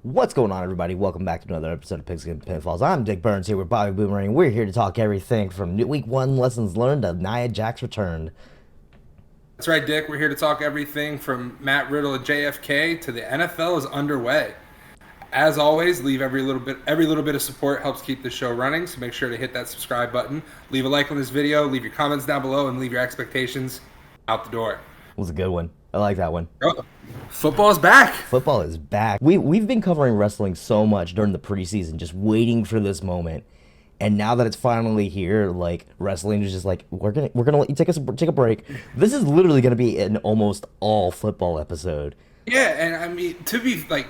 What's going on, everybody? Welcome back to another episode of Pigskins Pinfalls. I'm Dick Burns here with Bobby Boomerang. We're here to talk everything from week one lessons learned to Nia Jax return. That's right, Dick. We're here to talk everything from Matt Riddle at JFK to the NFL is underway. As always, leave every little bit of support helps keep the show running. So make sure to hit that subscribe button, leave a like on this video, leave your comments down below, and leave your expectations out the door. It was a good one. I like that one. Oh, football's back. Football is back. We've been covering wrestling so much during the preseason, just waiting for this moment. And now that it's finally here, like, wrestling is just like, we're gonna let you take a break. This is literally gonna be an almost all football episode. Yeah, and I mean, to be like,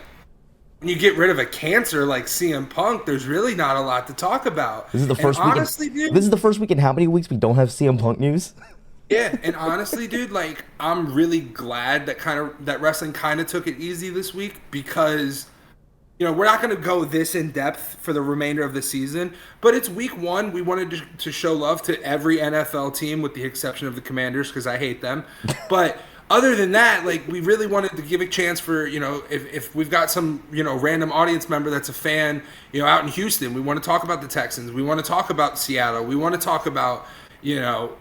when you get rid of a cancer like CM Punk, there's really not a lot to talk about. This is the first week. Honestly, dude, this is the first week in how many weeks we don't have CM Punk news? Yeah, and honestly, dude, like, I'm really glad that wrestling kind of took it easy this week because, you know, we're not going to go this in depth for the remainder of the season, but it's week one. We wanted to show love to every NFL team with the exception of the Commanders because I hate them. But other than that, like, we really wanted to give a chance for, you know, if we've got some, you know, random audience member that's a fan, you know, out in Houston, we want to talk about the Texans. We want to talk about Seattle. We want to talk about, you know,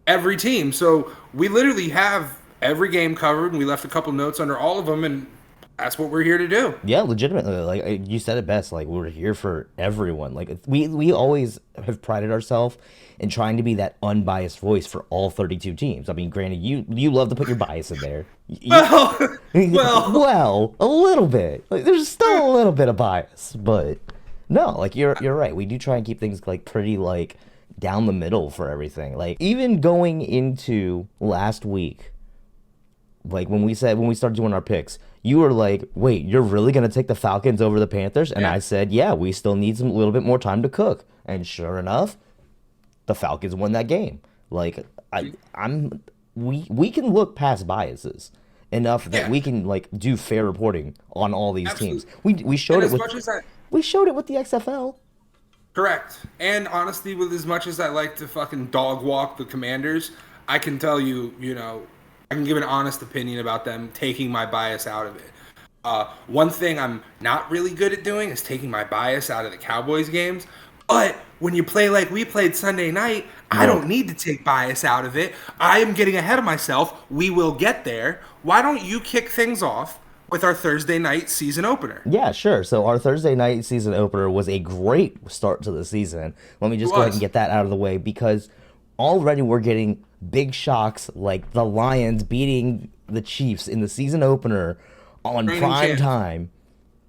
every team. So we literally have every game covered, and we left a couple notes under all of them, and that's what we're here to do. Yeah, legitimately. Like, you said it best. Like, we're here for everyone. Like, we always have prided ourselves in trying to be that unbiased voice for all 32 teams. I mean, granted, you love to put your bias in there. Well, a little bit. Like, there's still a little bit of bias, but no, like, you're right. We do try and keep things like pretty like down the middle for everything. Like, even going into last week, like when we started doing our picks, you were like, wait, you're really gonna take the Falcons over the Panthers? And I said, yeah, we still need a little bit more time to cook. And sure enough, the Falcons won that game. Like, we can look past biases enough that we can like do fair reporting on all these teams. We showed it with we showed it with the XFL. Correct. And honestly, with as much as I like to fucking dog walk the Commanders, I can tell you, you know, I can give an honest opinion about them taking my bias out of it. One thing I'm not really good at doing is taking my bias out of the Cowboys games. But when you play like we played Sunday night, I don't need to take bias out of it. I am getting ahead of myself. We will get there. Why don't you kick things off with our Thursday night season opener? Yeah, sure. So our Thursday night season opener was a great start to the season. Let me just go ahead and get that out of the way because already we're getting big shocks like the Lions beating the Chiefs in the season opener on prime time.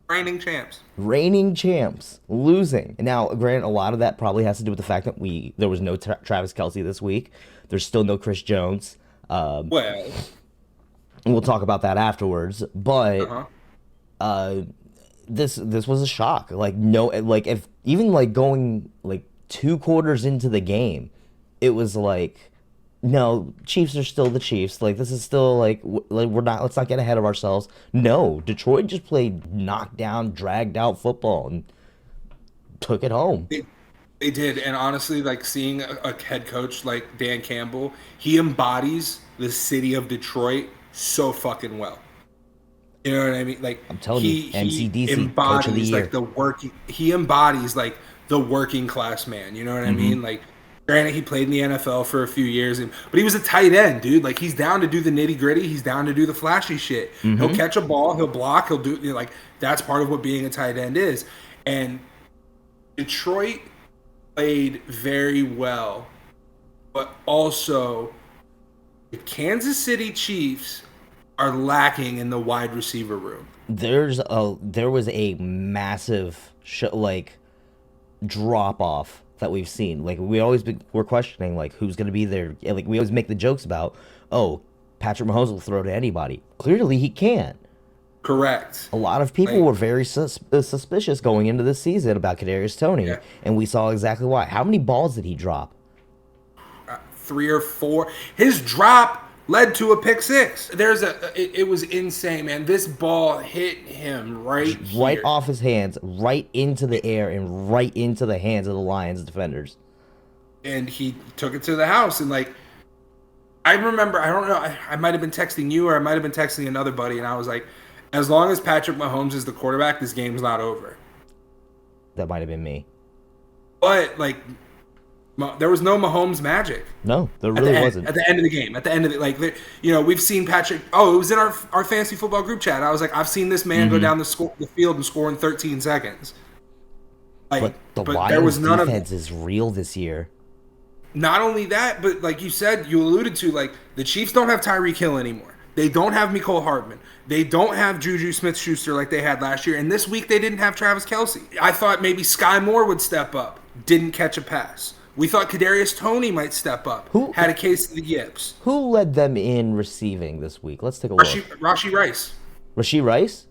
Reigning champs losing. Now, granted, a lot of that probably has to do with the fact that there was no Travis Kelce this week. There's still no Chris Jones. We'll talk about that afterwards, but this was a shock. Like, no, like, if even like going like 2 quarters into the game, it was like, no, Chiefs are still the Chiefs. Like, this is still like let's not get ahead of ourselves. No, Detroit just played knockdown, dragged out football and took it home. They did, and honestly, like, seeing a head coach like Dan Campbell, he embodies the city of Detroit so fucking well. You know what I mean? Like, I'm telling you, MCDC, he embodies Coach of the Year. like he embodies like the working class man. You know what I mean? Like, granted, he played in the NFL for a few years, but he was a tight end, dude. Like, he's down to do the nitty gritty. He's down to do the flashy shit. He'll catch a ball, he'll block, he'll do, you know, like, that's part of what being a tight end is. And Detroit played very well, but also the Kansas City Chiefs are lacking in the wide receiver room. There was a massive drop off that we've seen. Like, we're questioning like who's going to be there. Like, we always make the jokes about, oh, Patrick Mahomes will throw to anybody. Clearly he can't. Correct. A lot of people were very suspicious going into this season about Kadarius Toney, and we saw exactly why. How many balls did he drop? 3 or 4. His drop led to a pick six. It was insane, man. This ball hit him right off his hands, right into the air, and right into the hands of the Lions defenders. And he took it to the house, and like, I remember, I don't know, I might have been texting you or I might have been texting another buddy, and I was like, As long as Patrick Mahomes is the quarterback, this game's not over. That might have been me. But, like, there was no Mahomes magic. No, there really wasn't. At the end of the game. At the end of it. Like, we've seen Patrick. Oh, it was in our fantasy football group chat. I was like, I've seen this man go down the field and score in 13 seconds. Like, but the Lions defense is real this year. Not only that, but like you said, you alluded to, like, the Chiefs don't have Tyreek Hill anymore. They don't have Mecole Hardman. They don't have Juju Smith-Schuster like they had last year. And this week they didn't have Travis Kelce. I thought maybe Sky Moore would step up. Didn't catch a pass. We thought Kadarius Toney might step up. Had a case of the yips. Who led them in receiving this week? Let's take a look. Rashee Rice. Rashee Rice?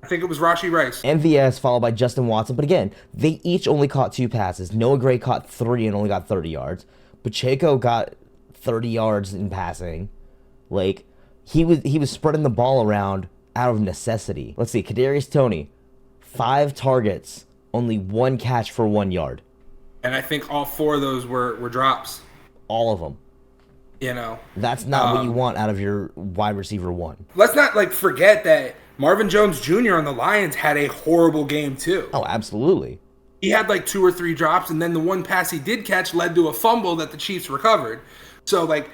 I think it was Rashee Rice. MVS followed by Justin Watson. But again, they each only caught 2 passes. Noah Gray caught 3 and only got 30 yards. Pacheco got 30 yards in passing. Like, he was spreading the ball around out of necessity. Let's see. Kadarius Toney, 5 targets, only 1 catch for 1 yard. And I think all 4 of those were drops. All of them. You know. That's not what you want out of your wide receiver 1. Let's not, like, forget that Marvin Jones Jr. on the Lions had a horrible game too. Oh, absolutely. He had like 2 or 3 drops, and then the one pass he did catch led to a fumble that the Chiefs recovered. So, like,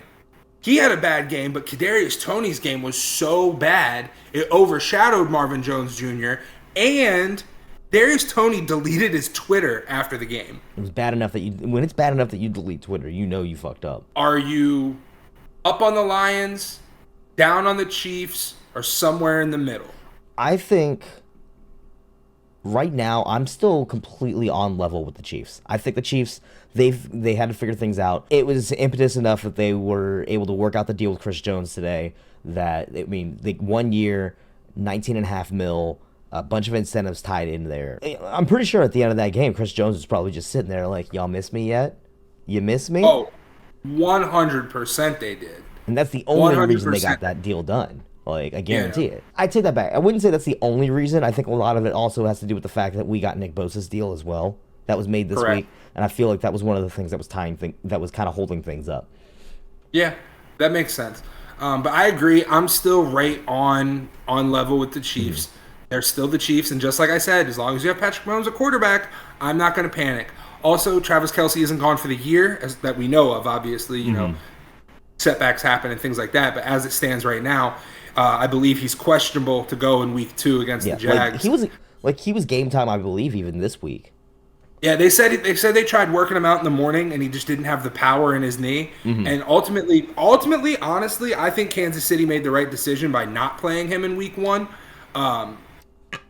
he had a bad game, but Kadarius Toney's game was so bad, it overshadowed Marvin Jones Jr., and Darius Toney deleted his Twitter after the game. It was bad enough that when it's bad enough that you delete Twitter, you know you fucked up. Are you up on the Lions, down on the Chiefs, or somewhere in the middle? I think right now I'm still completely on level with the Chiefs. I think the Chiefs, they had to figure things out. It was impetus enough that they were able to work out the deal with Chris Jones today. That, I mean, 1 year, $19.5 million, a bunch of incentives tied in there. I'm pretty sure at the end of that game, Chris Jones was probably just sitting there like, y'all miss me yet? You miss me? Oh, 100% they did. And that's the only 100%. reason they got that deal done. Like, I guarantee it. I take that back. I wouldn't say that's the only reason. I think a lot of it also has to do with the fact that we got Nick Bosa's deal as well. That was made this week. And I feel like that was one of the things that was that was kind of holding things up. Yeah, that makes sense. But I agree. I'm still right on level with the Chiefs. They're still the Chiefs. And just like I said, as long as you have Patrick Mahomes a quarterback, I'm not going to panic. Also, Travis Kelce isn't gone for the year, that we know of, obviously. You know, setbacks happen and things like that. But as it stands right now, I believe he's questionable to go in week 2 against the Jags. He was game time, I believe, even this week. Yeah, they said they tried working him out in the morning, and he just didn't have the power in his knee. And ultimately, honestly, I think Kansas City made the right decision by not playing him in week 1.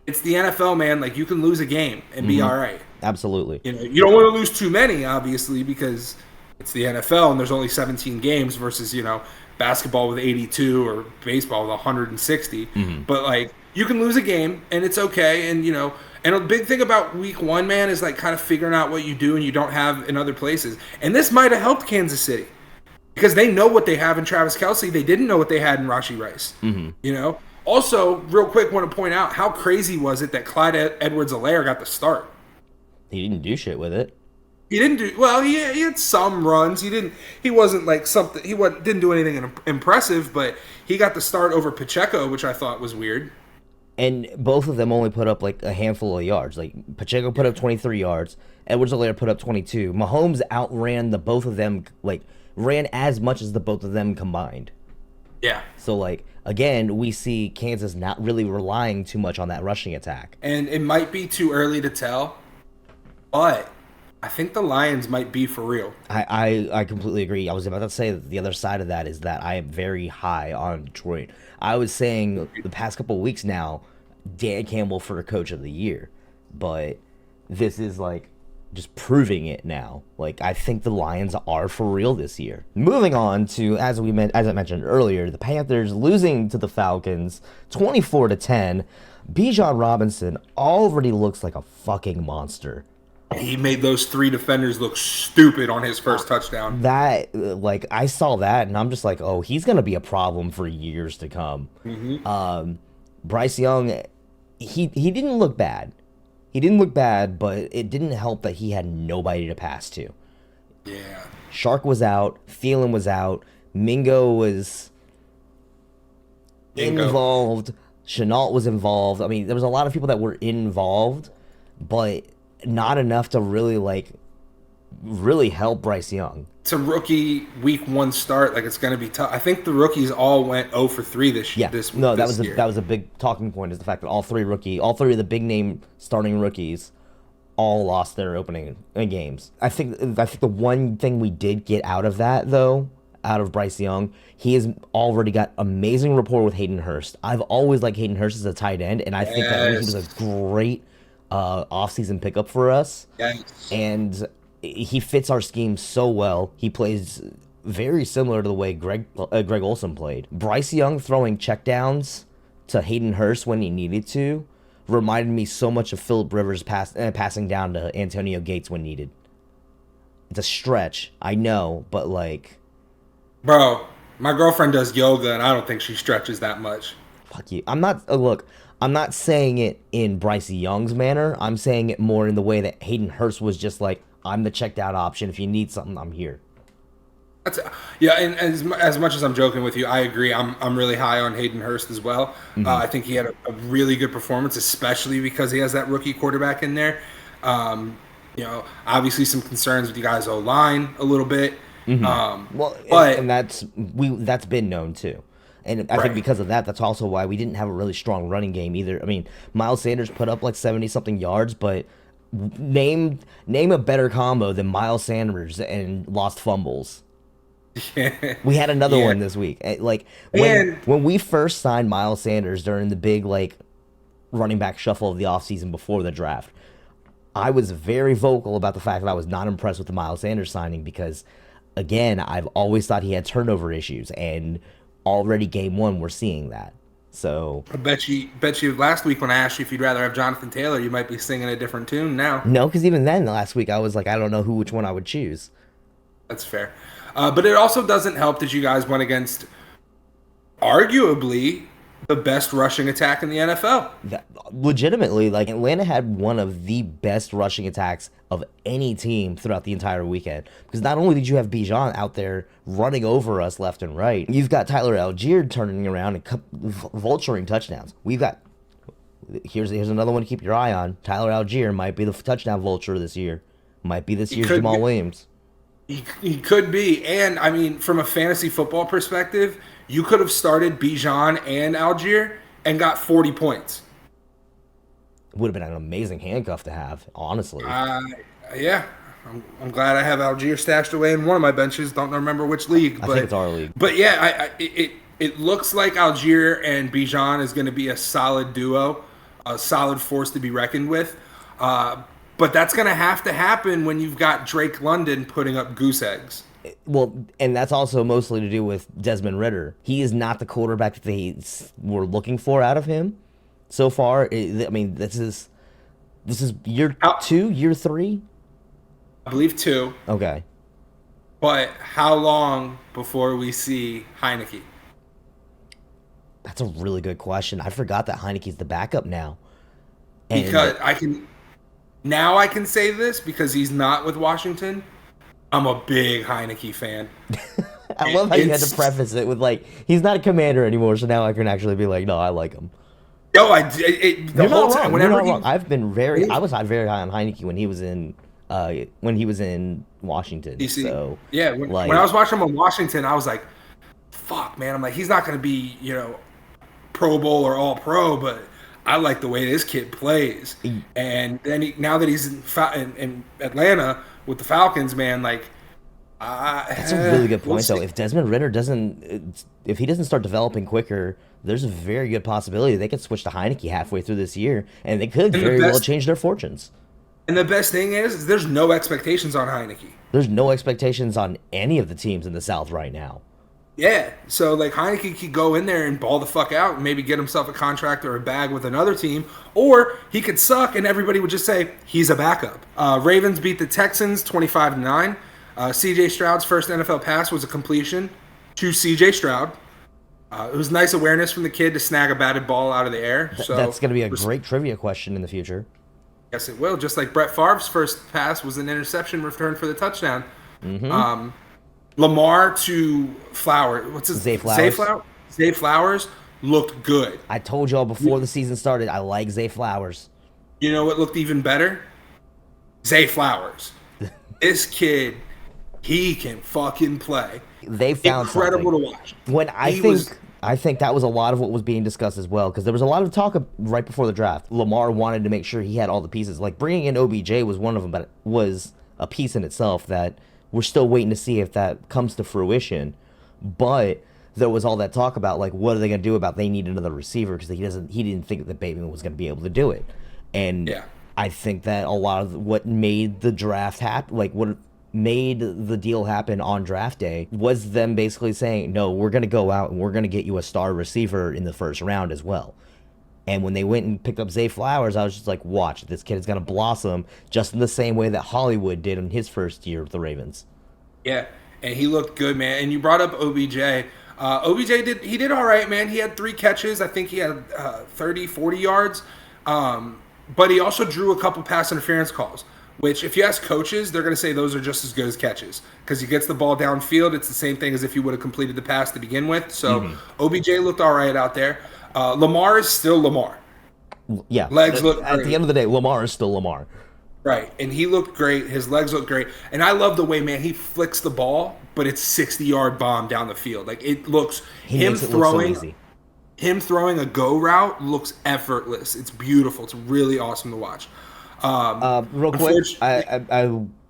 It's the NFL, man. Like, you can lose a game and be all right. Absolutely. You know, you don't want to lose too many, obviously, because it's the NFL and there's only 17 games versus, you know, basketball with 82 or baseball with 160. But, like, you can lose a game and it's okay. And, you know, and a big thing about week 1, man, is like kind of figuring out what you do and you don't have in other places. And this might have helped Kansas City because they know what they have in Travis Kelce. They didn't know what they had in Rashee Rice. You know? Also, real quick, want to point out, how crazy was it that Clyde Edwards-Helaire got the start? He didn't do shit with it. He didn't do well. He had some runs. He wasn't like something. Didn't do anything impressive, but he got the start over Pacheco, which I thought was weird. And both of them only put up like a handful of yards. Like Pacheco put up 23 yards. Edwards-Helaire put up 22. Mahomes outran the both of them. Like ran as much as the both of them combined. Yeah. So like again, we see Kansas not really relying too much on that rushing attack. And it might be too early to tell, but I think the Lions might be for real. I completely agree. I was about to say that the other side of that is that I am very high on Detroit. I was saying the past couple of weeks now, Dan Campbell for Coach of the Year. But this is like just proving it now. Like I think the Lions are for real this year. Moving on to, as I mentioned earlier, the Panthers losing to the Falcons 24-10. Bijan Robinson already looks like a fucking monster. He made those 3 defenders look stupid on his first touchdown. That, like, I saw that, and I'm just like, oh, he's going to be a problem for years to come. Bryce Young, he didn't look bad. He didn't look bad, but it didn't help that he had nobody to pass to. Yeah. Shark was out. Thielen was out. Mingo was involved. Chenault was involved. I mean, there was a lot of people that were involved, but not enough to really help Bryce Young. It's a rookie week 1 start. Like, it's going to be tough. I think the rookies all went 0 for 3 this year. That was a big talking point, is the fact that all three of the big name starting rookies all lost their opening games. I think the one thing we did get out of that, though, out of Bryce Young, he has already got amazing rapport with Hayden Hurst. I've always liked Hayden Hurst as a tight end, and I think that he was a great offseason pickup for us. Yes. And he fits our scheme so well. He plays very similar to the way Greg Olsen played. Bryce Young throwing checkdowns to Hayden Hurst when he needed to reminded me so much of Phillip Rivers passing down to Antonio Gates when needed. It's a stretch, I know, but like... Bro, my girlfriend does yoga, and I don't think she stretches that much. Fuck you. I'm not saying it in Bryce Young's manner. I'm saying it more in the way that Hayden Hurst was just like, I'm the checked out option. If you need something, I'm here. And as much as I'm joking with you, I agree. I'm really high on Hayden Hurst as well. Mm-hmm. I think he had a really good performance, especially because he has that rookie quarterback in there. Obviously some concerns with you guys' O-line a little bit. Mm-hmm. That's been known too. And I think because of that, that's also why we didn't have a really strong running game either. I mean, Miles Sanders put up like 70-something yards, but name a better combo than Miles Sanders and lost fumbles. Yeah. We had another one this week. Like when we first signed Miles Sanders during the big like running back shuffle of the offseason before the draft, I was very vocal about the fact that I was not impressed with the Miles Sanders signing because, again, I've always thought he had turnover issues, and already game 1 we're seeing that. So I bet you last week when I asked you if you'd rather have Jonathan Taylor, you might be singing a different tune now. No, because even then last week I was like, I don't know which one I would choose. That's fair. But it also doesn't help that you guys went against arguably the best rushing attack in the NFL. Legitimately, like Atlanta had one of the best rushing attacks of any team throughout the entire weekend. Because not only did you have Bijan out there running over us left and right, you've got Tyler Algier turning around and vulturing touchdowns. Here's another one to keep your eye on. Tyler Algier might be the touchdown vulture this year. Might be this year's Jamal Williams. He could be. And, I mean, from a fantasy football perspective, you could have started Bijan and Algier and got 40 points. It would have been an amazing handcuff to have, honestly. Yeah. I'm glad I have Algier stashed away in one of my benches. Don't remember which league. I think it's our league. But, yeah, it looks like Algier and Bijan is going to be a solid duo, a solid force to be reckoned with. But that's going to happen when you've got Drake London putting up goose eggs. Well, and that's also mostly to do with Desmond Ridder. He is not the quarterback that they were looking for out of him so far. I mean, this is year 2, year 3? I believe 2. Okay. But how long before we see Heineke? That's a really good question. I forgot that Heineke's the backup now. Because I can say this because he's not with Washington. I'm a big Heineke fan. I love how you had to preface it with like, he's not a Commander anymore, so now I can actually be like, no, I like him. Yo, the whole time, whenever you're not wrong. I was very high on Heineke when he was in Washington. DC. So yeah, when I was watching him in Washington, I was like, fuck, man. I'm like, he's not going to be, Pro Bowl or All Pro, but I like the way this kid plays. And then now that he's in Atlanta with the Falcons, man, like that's a really good point, though. If Desmond Ridder doesn't start developing quicker, there's a very good possibility they could switch to Heineke halfway through this year, and they could very well change their fortunes. And the best thing is there's no expectations on Heineke. There's no expectations on any of the teams in the South right now. Yeah, so like Heineke could go in there and ball the fuck out and maybe get himself a contract or a bag with another team, or he could suck and everybody would just say he's a backup. Ravens beat the Texans 25-9. C.J. Stroud's first NFL pass was a completion to C.J. Stroud. It was nice awareness from the kid to snag a batted ball out of the air. So that's going to be a great trivia question in the future. Yes, it will. Just like Brett Favre's first pass was an interception returned for the touchdown. Mm-hmm. Lamar to Flowers. What's his name? Zay Flowers. Zay Flowers looked good. I told y'all before the season started, I like Zay Flowers. You know what looked even better? Zay Flowers. This kid, he can fucking play. They found incredible something. to watch. I think that was a lot of what was being discussed as well, because there was a lot of talk right before the draft. Lamar wanted to make sure he had all the pieces. Like bringing in OBJ was one of them, but it was a piece in itself that we're still waiting to see if that comes to fruition. But there was all that talk about like what are they going to do about they need another receiver because he didn't think that Bateman was going to be able to do it. And yeah. I think that a lot of what made the draft happen, like what made the deal happen on draft day, was them basically saying, no, we're going to go out and we're going to get you a star receiver in the first round as well. And when they went and picked up Zay Flowers, I was just like, watch, this kid is going to blossom just in the same way that Hollywood did in his first year with the Ravens. Yeah, and he looked good, man. And you brought up OBJ. OBJ did all right, man. He had 3 catches. I think he had 30, 40 yards. But he also drew a couple pass interference calls, which if you ask coaches, they're going to say those are just as good as catches because he gets the ball downfield. It's the same thing as if you would have completed the pass to begin with. So OBJ looked all right out there. Lamar is still Lamar. Yeah. Legs look at great. the end of the day, Lamar is still Lamar. Right, and he looked great. His legs look great. And I love the way, man, he flicks the ball, but it's 60-yard bomb down the field. Like, it looks – him throwing a go route looks effortless. It's beautiful. It's really awesome to watch. Real quick, I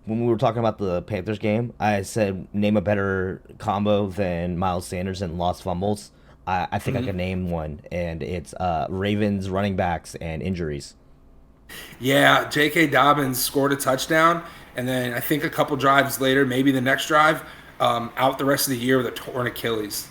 when we were talking about the Panthers game, I said name a better combo than Miles Sanders and lost fumbles. I think I can name one, and it's Ravens running backs and injuries. Yeah, J.K. Dobbins scored a touchdown, and then I think a couple drives later, maybe the next drive, out the rest of the year with a torn Achilles.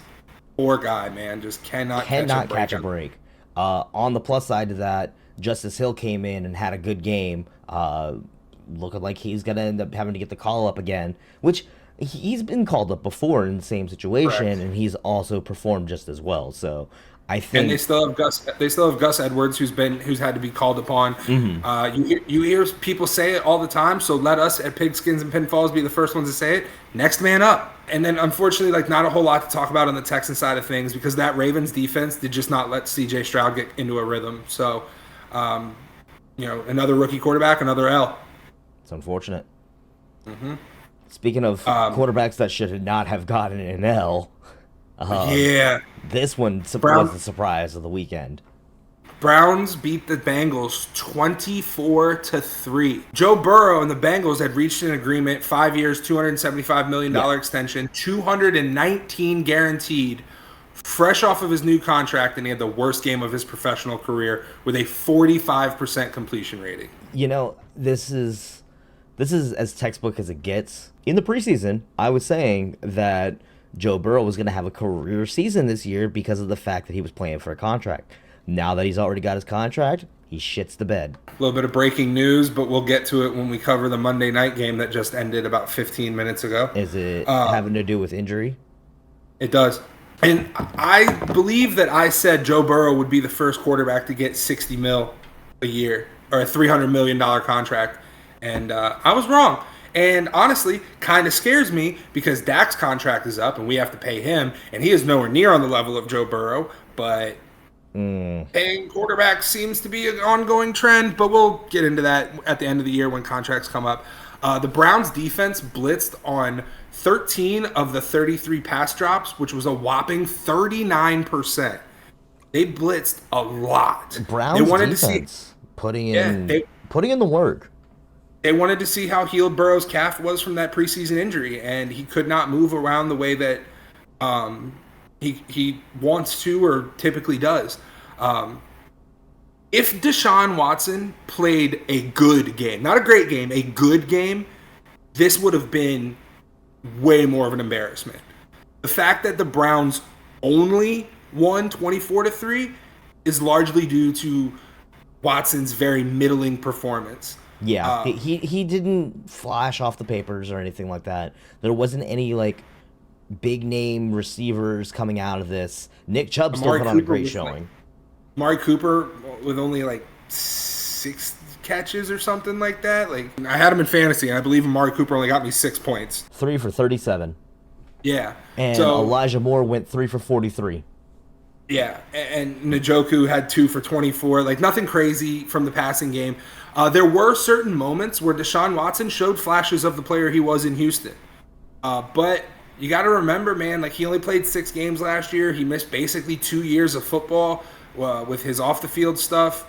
Poor guy, man, just cannot catch a break. On the plus side to that, Justice Hill came in and had a good game, looking like he's going to end up having to get the call up again, which he's been called up before in the same situation, correct, and he's also performed just as well. So I think, and they still have Gus Edwards, who's had to be called upon. You hear people say it all the time, so let us at Pigskins and Pinfalls be the first ones to say it. Next man up. And then unfortunately, like, not a whole lot to talk about on the Texans side of things because that Ravens defense did just not let C.J. Stroud get into a rhythm. So, another rookie quarterback, another L. It's unfortunate. Speaking of quarterbacks that should not have gotten an L, this one was the surprise of the weekend. Browns beat the Bengals 24-3. Joe Burrow and the Bengals had reached an agreement, 5 years, $275 million extension, $219 guaranteed, fresh off of his new contract, and he had the worst game of his professional career with a 45% completion rating. You know, this is as textbook as it gets. In the preseason, I was saying that Joe Burrow was going to have a career season this year because of the fact that he was playing for a contract. Now that he's already got his contract, he shits the bed. A little bit of breaking news, but we'll get to it when we cover the Monday night game that just ended about 15 minutes ago. Is it having to do with injury? It does. And I believe that I said Joe Burrow would be the first quarterback to get $60 million a year or a $300 million contract. And I was wrong. And honestly, kind of scares me because Dak's contract is up and we have to pay him. And he is nowhere near on the level of Joe Burrow. But paying quarterbacks seems to be an ongoing trend. But we'll get into that at the end of the year when contracts come up. The Browns defense blitzed on 13 of the 33 pass drops, which was a whopping 39%. They blitzed a lot. Browns defense putting in the work. They wanted to see how healed Burrow's calf was from that preseason injury, and he could not move around the way that he wants to or typically does. If Deshaun Watson played a good game, not a great game, a good game, this would have been way more of an embarrassment. The fact that the Browns only won 24-3 is largely due to Watson's very middling performance. Yeah, he didn't flash off the papers or anything like that. There wasn't any big name receivers coming out of this. Nick Chubb still put on a great showing. Amari Cooper with only 6 catches or something like that. I had him in fantasy, and I believe Amari Cooper only got me 6 points. 3 for 37. Yeah. And Elijah Moore went 3 for 43. Yeah, and Njoku had 2 for 24. Like nothing crazy from the passing game. There were certain moments where Deshaun Watson showed flashes of the player he was in Houston. But you got to remember, man, like he only played 6 games last year. He missed basically 2 years of football with his off the field stuff.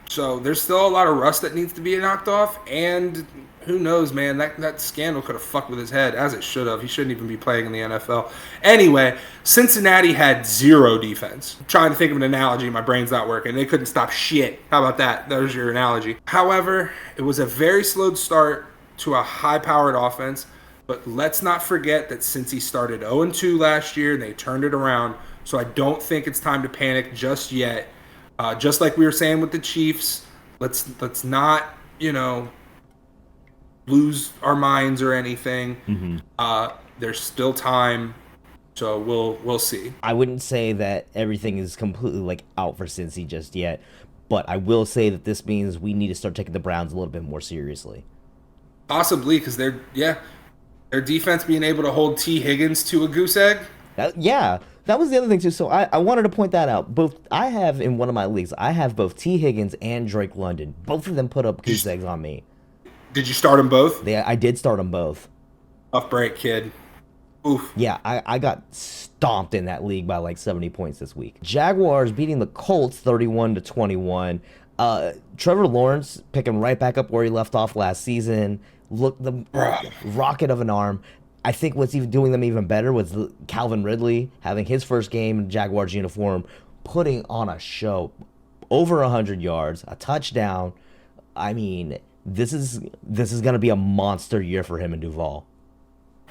So there's still a lot of rust that needs to be knocked off. And who knows, man, that scandal could have fucked with his head, as it should have. He shouldn't even be playing in the NFL. Anyway, Cincinnati had 0 defense. I'm trying to think of an analogy. My brain's not working. They couldn't stop shit. How about that? That was your analogy. However, it was a very slow start to a high-powered offense. But let's not forget that since he started 0-2 last year, they turned it around. So I don't think it's time to panic just yet. Just like we were saying with the Chiefs, let's not, lose our minds or anything. Mm-hmm. There's still time, so we'll see. I wouldn't say that everything is completely out for Cincy just yet, but I will say that this means we need to start taking the Browns a little bit more seriously. Possibly, because their defense being able to hold T. Higgins to a goose egg. That was the other thing too. So I wanted to point that out. I have in one of my leagues, I have both T. Higgins and Drake London. Both of them put up goose eggs on me. Did you start them both? I did start them both. Tough break, kid. Oof. Yeah, I got stomped in that league by 70 points this week. Jaguars beating the Colts 31-21. Trevor Lawrence picking right back up where he left off last season. Look, the rocket of an arm. I think what's even doing them even better was Calvin Ridley having his first game in Jaguars uniform, putting on a show, over 100 yards, a touchdown. I mean, this is gonna be a monster year for him in Duval.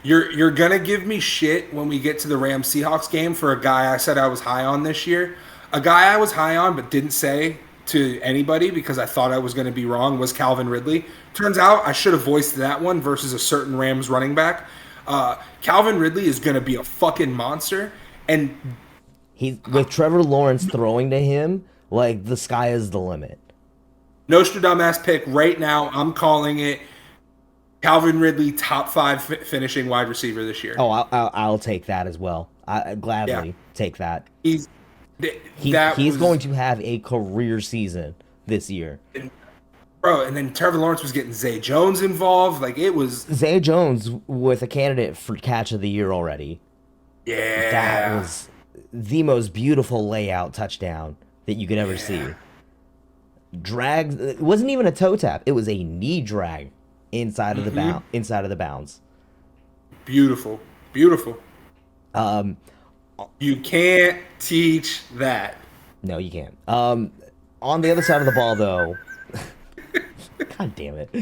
You're gonna give me shit when we get to the Rams Seahawks game for a guy I said I was high on this year. A guy I was high on but didn't say to anybody because I thought I was going to be wrong was Calvin Ridley. Turns out I should have voiced that one versus a certain Rams running back. Calvin Ridley is going to be a fucking monster, and with Trevor Lawrence throwing to him, the sky is the limit. Nostradamus pick right now. I'm calling it Calvin Ridley, top 5 finishing wide receiver this year. Oh, I'll take that as well. I gladly take that. He's going to have a career season this year. Bro, and then Trevor Lawrence was getting Zay Jones involved. It was... Zay Jones with a candidate for catch of the year already. Yeah. That was the most beautiful layout touchdown that you could ever see. Drag... It wasn't even a toe tap. It was a knee drag inside of the bounds. Beautiful. Beautiful. You can't teach that. No, you can't. On the other side of the ball, though... God damn it.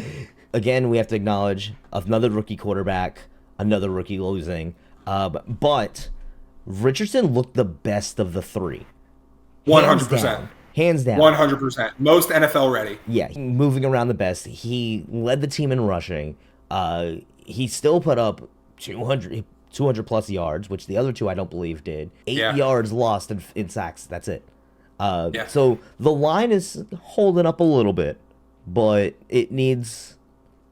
Again, we have to acknowledge another rookie quarterback, another rookie losing. But Richardson looked the best of the 3. 100%. Hands down. 100%. Most NFL ready. Yeah, moving around the best. He led the team in rushing. He still put up 200 plus yards, which the other 2 I don't believe did. 8 yards lost in sacks. That's it. So the line is holding up a little bit, but it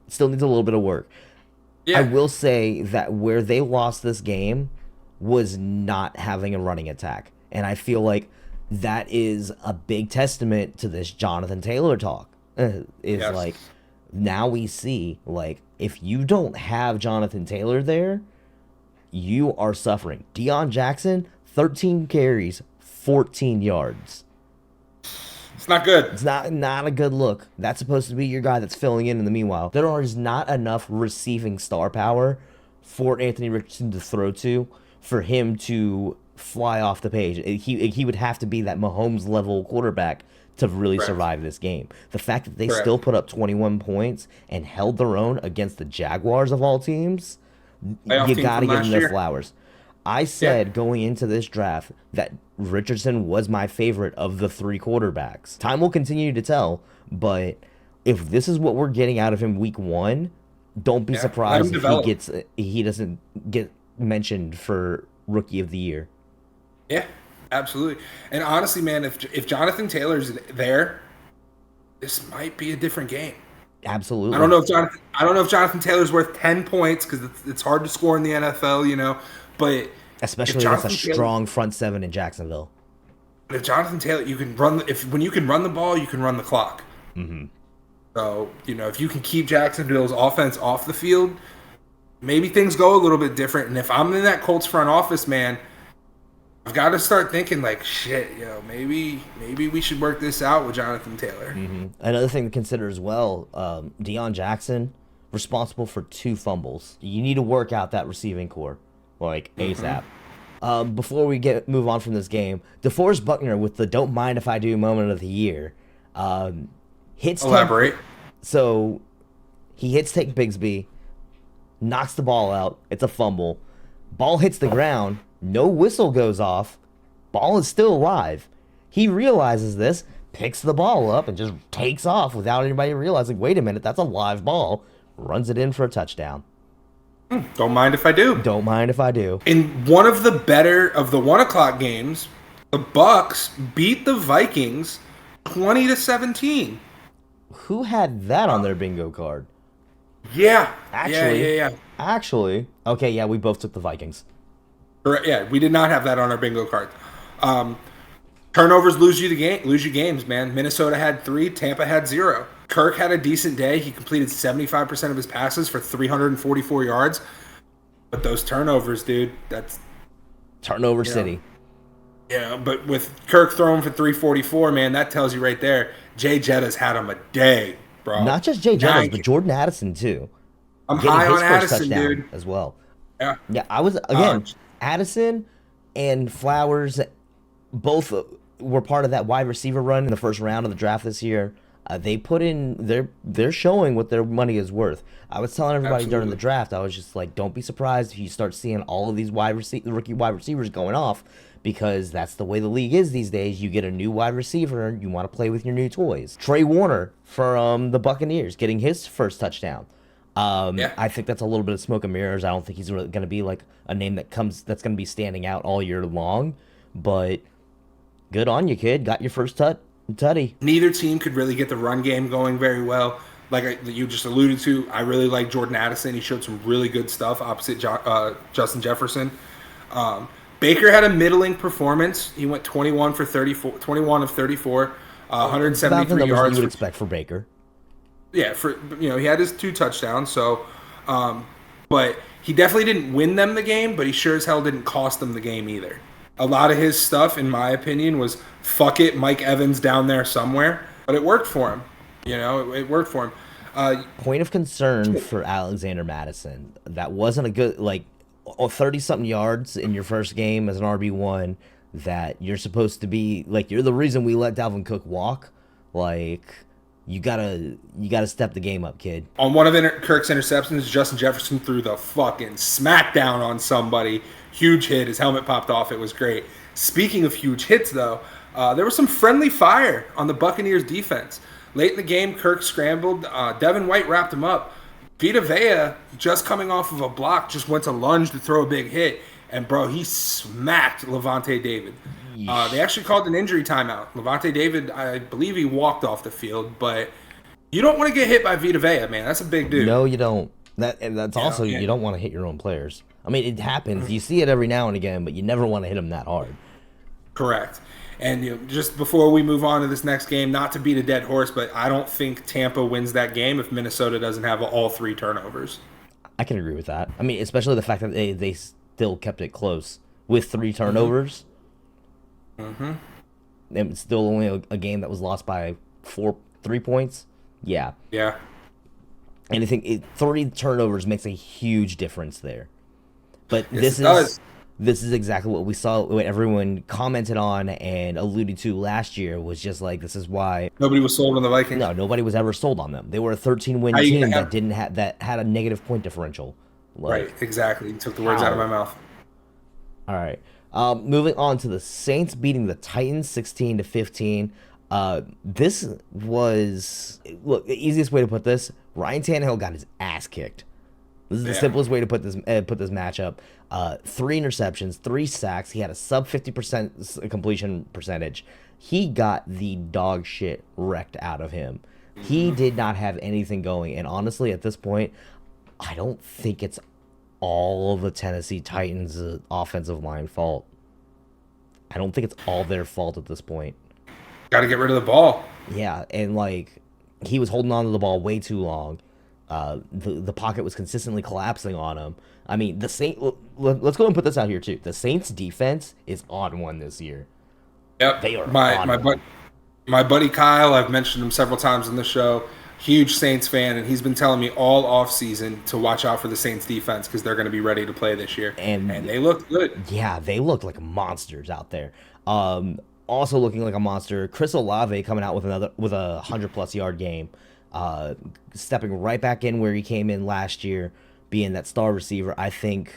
still needs a little bit of work. I will say that where they lost this game was not having a running attack, and I feel like that is a big testament to this Jonathan Taylor talk. Now we see if you don't have Jonathan Taylor there, you are suffering. Deion Jackson, 13 carries, 14 yards. It's not good. It's not a good look. That's supposed to be your guy that's filling in the meanwhile. There is not enough receiving star power for Anthony Richardson to throw to for him to fly off the page. He would have to be that Mahomes level quarterback to really survive this game. The fact that they still put up 21 points and held their own against the Jaguars of all teams, you got to give them their flowers. I said going into this draft that Richardson was my favorite of the 3 quarterbacks. Time will continue to tell, but if this is what we're getting out of him week 1, don't be surprised if he doesn't get mentioned for Rookie of the Year. Yeah, absolutely. And honestly, man, if Jonathan Taylor's there, this might be a different game. Absolutely. I don't know if Jonathan Taylor's worth 10 points because it's hard to score in the NFL, but especially against a strong front seven in Jacksonville. If Jonathan Taylor, you can run when you can run the ball, you can run the clock. Mm-hmm. So if you can keep Jacksonville's offense off the field, maybe things go a little bit different. And if I'm in that Colts front office, man, I've got to start thinking like, shit, maybe we should work this out with Jonathan Taylor. Mm-hmm. Another thing to consider as well, Deonna Jackson, responsible for 2 fumbles. You need to work out that receiving core, like ASAP. Before we move on from this game, DeForest Buckner with the "Don't Mind If I Do" moment of the year, hits. Elaborate. So he hits Tank Bigsby, knocks the ball out. It's a fumble. Ball hits the ground. No whistle goes off. Ball is still alive. He realizes this, picks the ball up, and just takes off without anybody realizing, wait a minute, that's a live ball. Runs it in for a touchdown. Don't mind if I do. Don't mind if I do. In one of the better of the 1:00 games, the Bucs beat the Vikings 20-17. Who had that on their bingo card? Yeah. Actually, Yeah. Actually, okay, yeah, we both took the Vikings. Yeah, we did not have that on our bingo card. Turnovers lose you games, man. Minnesota had 3, Tampa had 0. Kirk had a decent day. He completed 75% of his passes for 344 yards. But those turnovers, dude, that's turnover city. Yeah, but with Kirk throwing for 344, man, that tells you right there. Jay Jetta's had him a day, bro. Not just Jay Jettas, but Jordan Addison too. I'm high on Addison, dude, as well. Yeah. Yeah, I was Addison and Flowers, both were part of that wide receiver run in the first round of the draft this year. They put in they're showing what their money is worth. I was telling everybody during the draft, I was just like, don't be surprised if you start seeing all of these rookie wide receivers going off, because that's the way the league is these days. You get a new wide receiver, and you want to play with your new toys. Trey Warner for the Buccaneers getting his first touchdown. I think that's a little bit of smoke and mirrors. I don't think he's really going to be like a name that's going to be standing out all year long. But good on you, kid. Got your first tutty. Neither team could really get the run game going very well. Like you just alluded to, I really like Jordan Addison. He showed some really good stuff opposite Justin Jefferson. Baker had a middling performance. He went 21 of 34, 173 yards. You would expect for Baker. Yeah, he had his 2 touchdowns. So, but he definitely didn't win them the game. But he sure as hell didn't cost them the game either. A lot of his stuff, in my opinion, was fuck it, Mike Evans down there somewhere. But it worked for him. It worked for him. Point of concern for Alexander Madison. That wasn't a good 30-something yards in your first game as an RB1. That you're supposed to be you're the reason we let Dalvin Cook walk. You gotta step the game up, kid. On one of Kirk's interceptions, Justin Jefferson threw the fucking smackdown on somebody. Huge hit. His helmet popped off. It was great. Speaking of huge hits, though, there was some friendly fire on the Buccaneers defense. Late in the game, Kirk scrambled. Devin White wrapped him up. Vita Vea, just coming off of a block, just went to lunge to throw a big hit. And, bro, he smacked Levante David. They actually called an injury timeout. Levante David, I believe he walked off the field, but you don't want to get hit by Vita Vea, man. That's a big dude. No, you don't. That's also, you don't want to hit your own players. I mean, it happens. You see it every now and again, but you never want to hit them that hard. Correct. And just before we move on to this next game, not to beat a dead horse, but I don't think Tampa wins that game if Minnesota doesn't have all 3 turnovers. I can agree with that. I mean, especially the fact that they still kept it close with 3 turnovers. Mm-hmm. And it's still only a game that was lost by 3 points. Yeah. Yeah. And I think 3 turnovers makes a huge difference there. But yes, this is exactly what we saw, what everyone commented on and alluded to last year, was just this is why nobody was sold on the Vikings. No, nobody was ever sold on them. They were a 13-win team that had a negative point differential. Right, exactly. You took the words out of my mouth. All right. Moving on to the Saints beating the Titans 16-15. This was the easiest way to put this. Ryan Tannehill got his ass kicked. This is the simplest way to put this matchup. 3 interceptions, 3 sacks. He had a sub 50% completion percentage. He got the dog shit wrecked out of him. He did not have anything going. And honestly, at this point, I don't think it's all of the Tennessee Titans' offensive line fault. I don't think it's all their fault at this point. Got to get rid of the ball. Yeah, and like he was holding on to the ball way too long. The pocket was consistently collapsing on him. I mean, the Saints. Let's go and put this out here too. The Saints' defense is on one this year. Yep, they are my buddy Kyle. I've mentioned him several times on the show. Huge Saints fan, and he's been telling me all off season to watch out for the Saints defense because they're going to be ready to play this year. And they look good. Yeah, they look like monsters out there. Also looking like a monster, Chris Olave coming out with a 100+ yard game, stepping right back in where he came in last year, being that star receiver. I think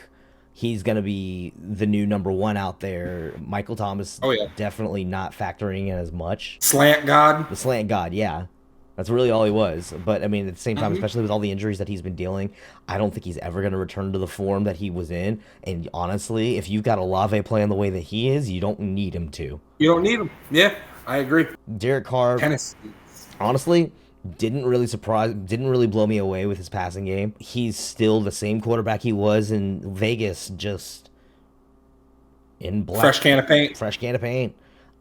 he's gonna be the new number one out there. Michael Thomas, definitely not factoring in as much. Slant God. The slant God, yeah. That's really all he was. But, I mean, at the same time, especially with all the injuries that he's been dealing, I don't think he's ever going to return to the form that he was in. And honestly, if you've got Olave playing the way that he is, you don't need him to. You don't need him. Yeah, I agree. Derek Carr, honestly, didn't really blow me away with his passing game. He's still the same quarterback he was in Vegas, just in black. Fresh can of paint.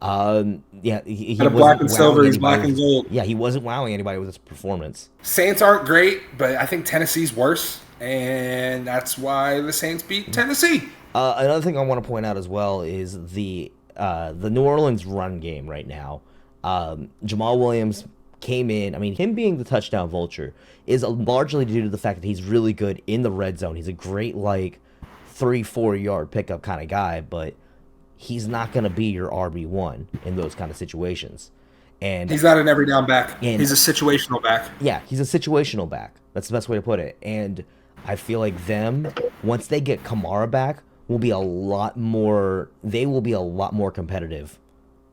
Yeah, he wasn't black and silver. He's black and gold. Yeah, he wasn't wowing anybody with his performance. Saints aren't great, but I think Tennessee's worse, and that's why the Saints beat Tennessee. Another thing I want to point out as well is the New Orleans run game right now. Jamal Williams came in. I mean, him being the touchdown vulture is largely due to the fact that he's really good in the red zone. He's a great 3-4 yard pickup kind of guy, but he's not going to be your RB1 in those kind of situations. And he's not an every down back. He's a situational back. Yeah, he's a situational back. That's the best way to put it. And I feel like once they get Kamara back, they will be a lot more competitive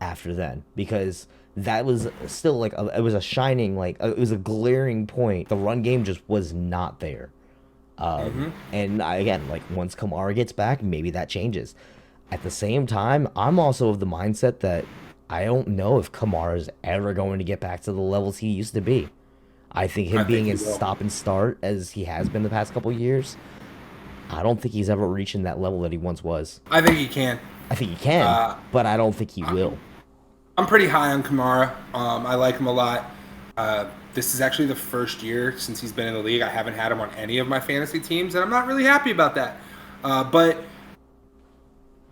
after then, because that was still it was a shining, it was a glaring point. The run game just was not there. And once Kamara gets back, maybe that changes. At the same time, I'm also of the mindset that I don't know if Kamara is ever going to get back to the levels he used to be. I think being as stop and start as he has been the past couple of years, I don't think he's ever reaching that level that he once was. I think he can. But I don't think he will. I'm pretty high on Kamara. I like him a lot. This is actually the first year since he's been in the league I haven't had him on any of my fantasy teams, and I'm not really happy about that. But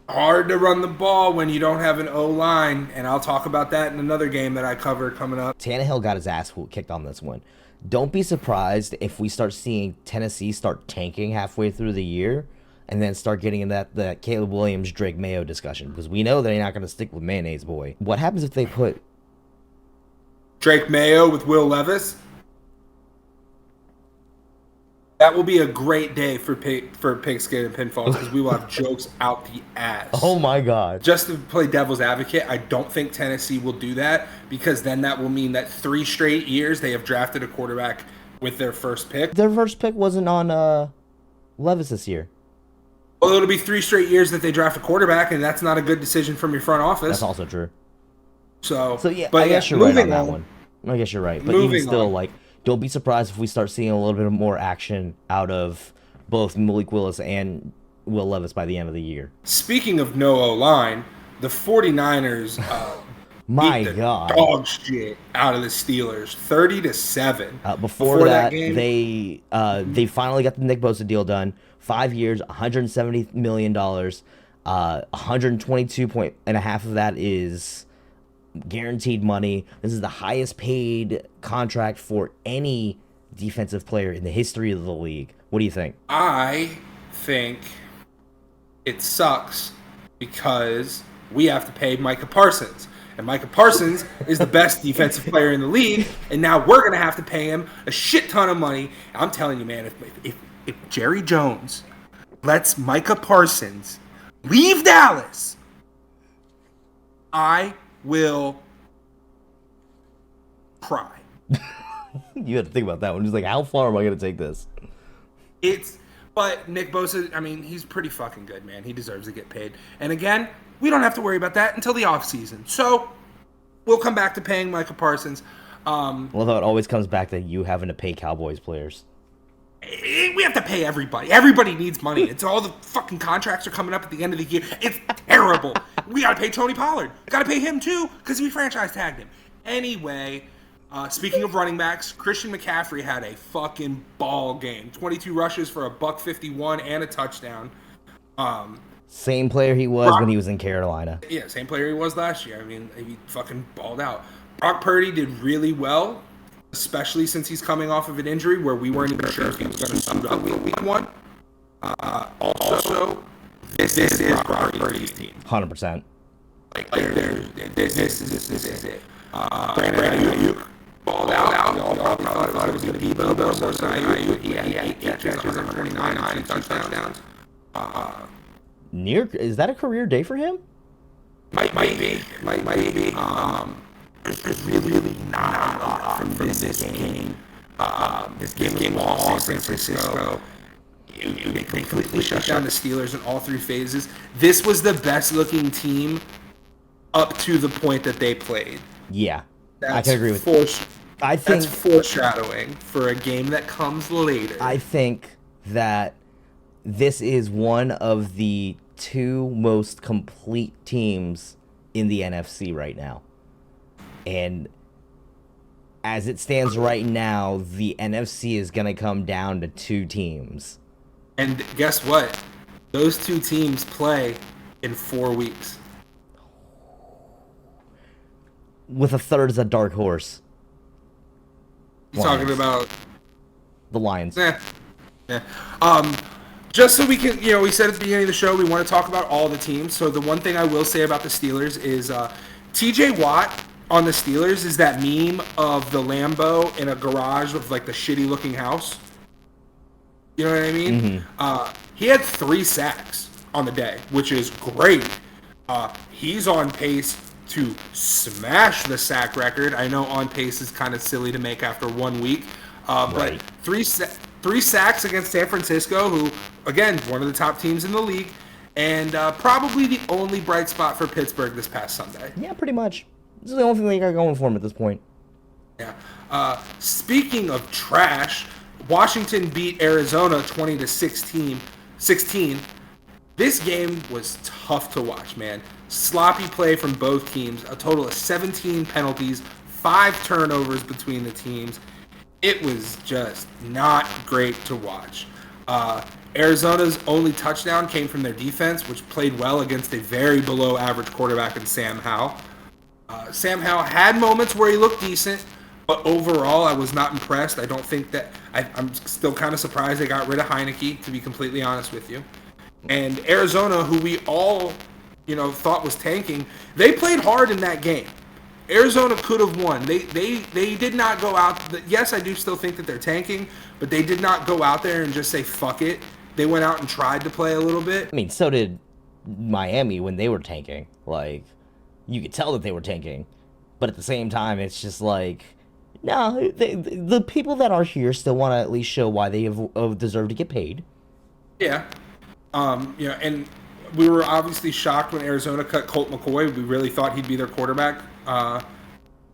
hard to run the ball when you don't have an O-line, and I'll talk about that in another game that I cover coming up. Tannehill got his ass kicked on this one. Don't be surprised if we start seeing Tennessee start tanking halfway through the year and then start getting in that Caleb Williams, Drake Mayo discussion, because we know they're not going to stick with Mayonnaise Boy. What happens if they put Drake Mayo with Will Levis? That will be a great day for Pigskin and Pinfalls, because we will have jokes out the ass. Oh my God. Just to play devil's advocate, I don't think Tennessee will do that, because then that will mean that 3 straight years they have drafted a quarterback with their first pick. Their first pick wasn't on Levis this year. Well, it'll be 3 straight years that they draft a quarterback, and that's not a good decision from your front office. That's also true. So yeah, I guess you're right on that one. I guess you're right. But even still, don't be surprised if we start seeing a little bit more action out of both Malik Willis and Will Levis by the end of the year. Speaking of no O-line, the 49ers my beat God, the dog shit out of the Steelers, 30-7. Before that game, they finally got the Nick Bosa deal done. 5 years, $170 million. 122.5 of that is guaranteed money. This is the highest paid contract for any defensive player in the history of the league. What do you think? I think it sucks because we have to pay Micah Parsons. And Micah Parsons is the best defensive player in the league, and now we're going to have to pay him a shit ton of money. I'm telling you, man, if Jerry Jones lets Micah Parsons leave Dallas, I will cry. You had to think about that one. Just how far am I going to take this? But Nick Bosa, I mean, he's pretty fucking good, man. He deserves to get paid. And again, we don't have to worry about that until the offseason. So we'll come back to paying Micah Parsons. Although it always comes back to you having to pay Cowboys players. We have have to pay everybody. Everybody needs money. It's all the fucking contracts are coming up at the end of the year. It's terrible. We got to pay Tony Pollard. Got to pay him too because we franchise tagged him. Anyway, speaking of running backs, Christian McCaffrey had a fucking ball game. 22 rushes for a $151 and a touchdown. Same player he was when he was in Carolina. Yeah, same player he was last year. I mean, he fucking balled out. Brock Purdy did really well, especially since he's coming off of an injury where we weren't even sure if he was going to suit up week 1. Also, this is Brock Purdy's team. 100%. Like, this is it. Brandon Ayuk balled out. We all probably thought it was going to be Bill Ayuk. He had 8 catches, 129 touchdowns. Is that a career day for him? Might be. There's really not a lot from this game. This game was all San Francisco. They completely shut down the Steelers in all 3 phases. This was the best looking team up to the point that they played. Yeah, I can agree with that. That's foreshadowing for a game that comes later. I think that this is one of the 2 most complete teams in the NFC right now. And as it stands right now, the NFC is going to come down to 2 teams. And guess what? Those 2 teams play in 4 weeks. With a third as a dark horse. You're talking about the Lions. Yeah. Just so we can, we said at the beginning of the show we want to talk about all the teams. So the one thing I will say about the Steelers is T.J. Watt on the Steelers is that meme of the Lambo in a garage with like the shitty looking house. You know what I mean? Mm-hmm. He had 3 sacks on the day, which is great. He's on pace to smash the sack record. I know on pace is kind of silly to make after 1 week, but 3 sacks against San Francisco, who, again, one of the top teams in the league, and probably the only bright spot for Pittsburgh this past Sunday. Yeah, pretty much. This is the only thing they got going for him at this point. Yeah. Speaking of trash, Washington beat Arizona 20-16. This game was tough to watch, man. Sloppy play from both teams. A total of 17 penalties, 5 turnovers between the teams. It was just not great to watch. Arizona's only touchdown came from their defense, which played well against a very below-average quarterback in Sam Howell. Sam Howell had moments where he looked decent, but overall, I was not impressed. I don't think that... I'm still kind of surprised they got rid of Heineke, to be completely honest with you. And Arizona, who we all, thought was tanking, they played hard in that game. Arizona could have won. They did not go out... Yes, I do still think that they're tanking, but they did not go out there and just say, fuck it. They went out and tried to play a little bit. I mean, so did Miami when they were tanking. Like, you could tell that they were tanking. But at the same time, it's just like... No, the people that are here still want to at least show why they have deserve to get paid. Yeah. And we were obviously shocked when Arizona cut Colt McCoy. We really thought he'd be their quarterback while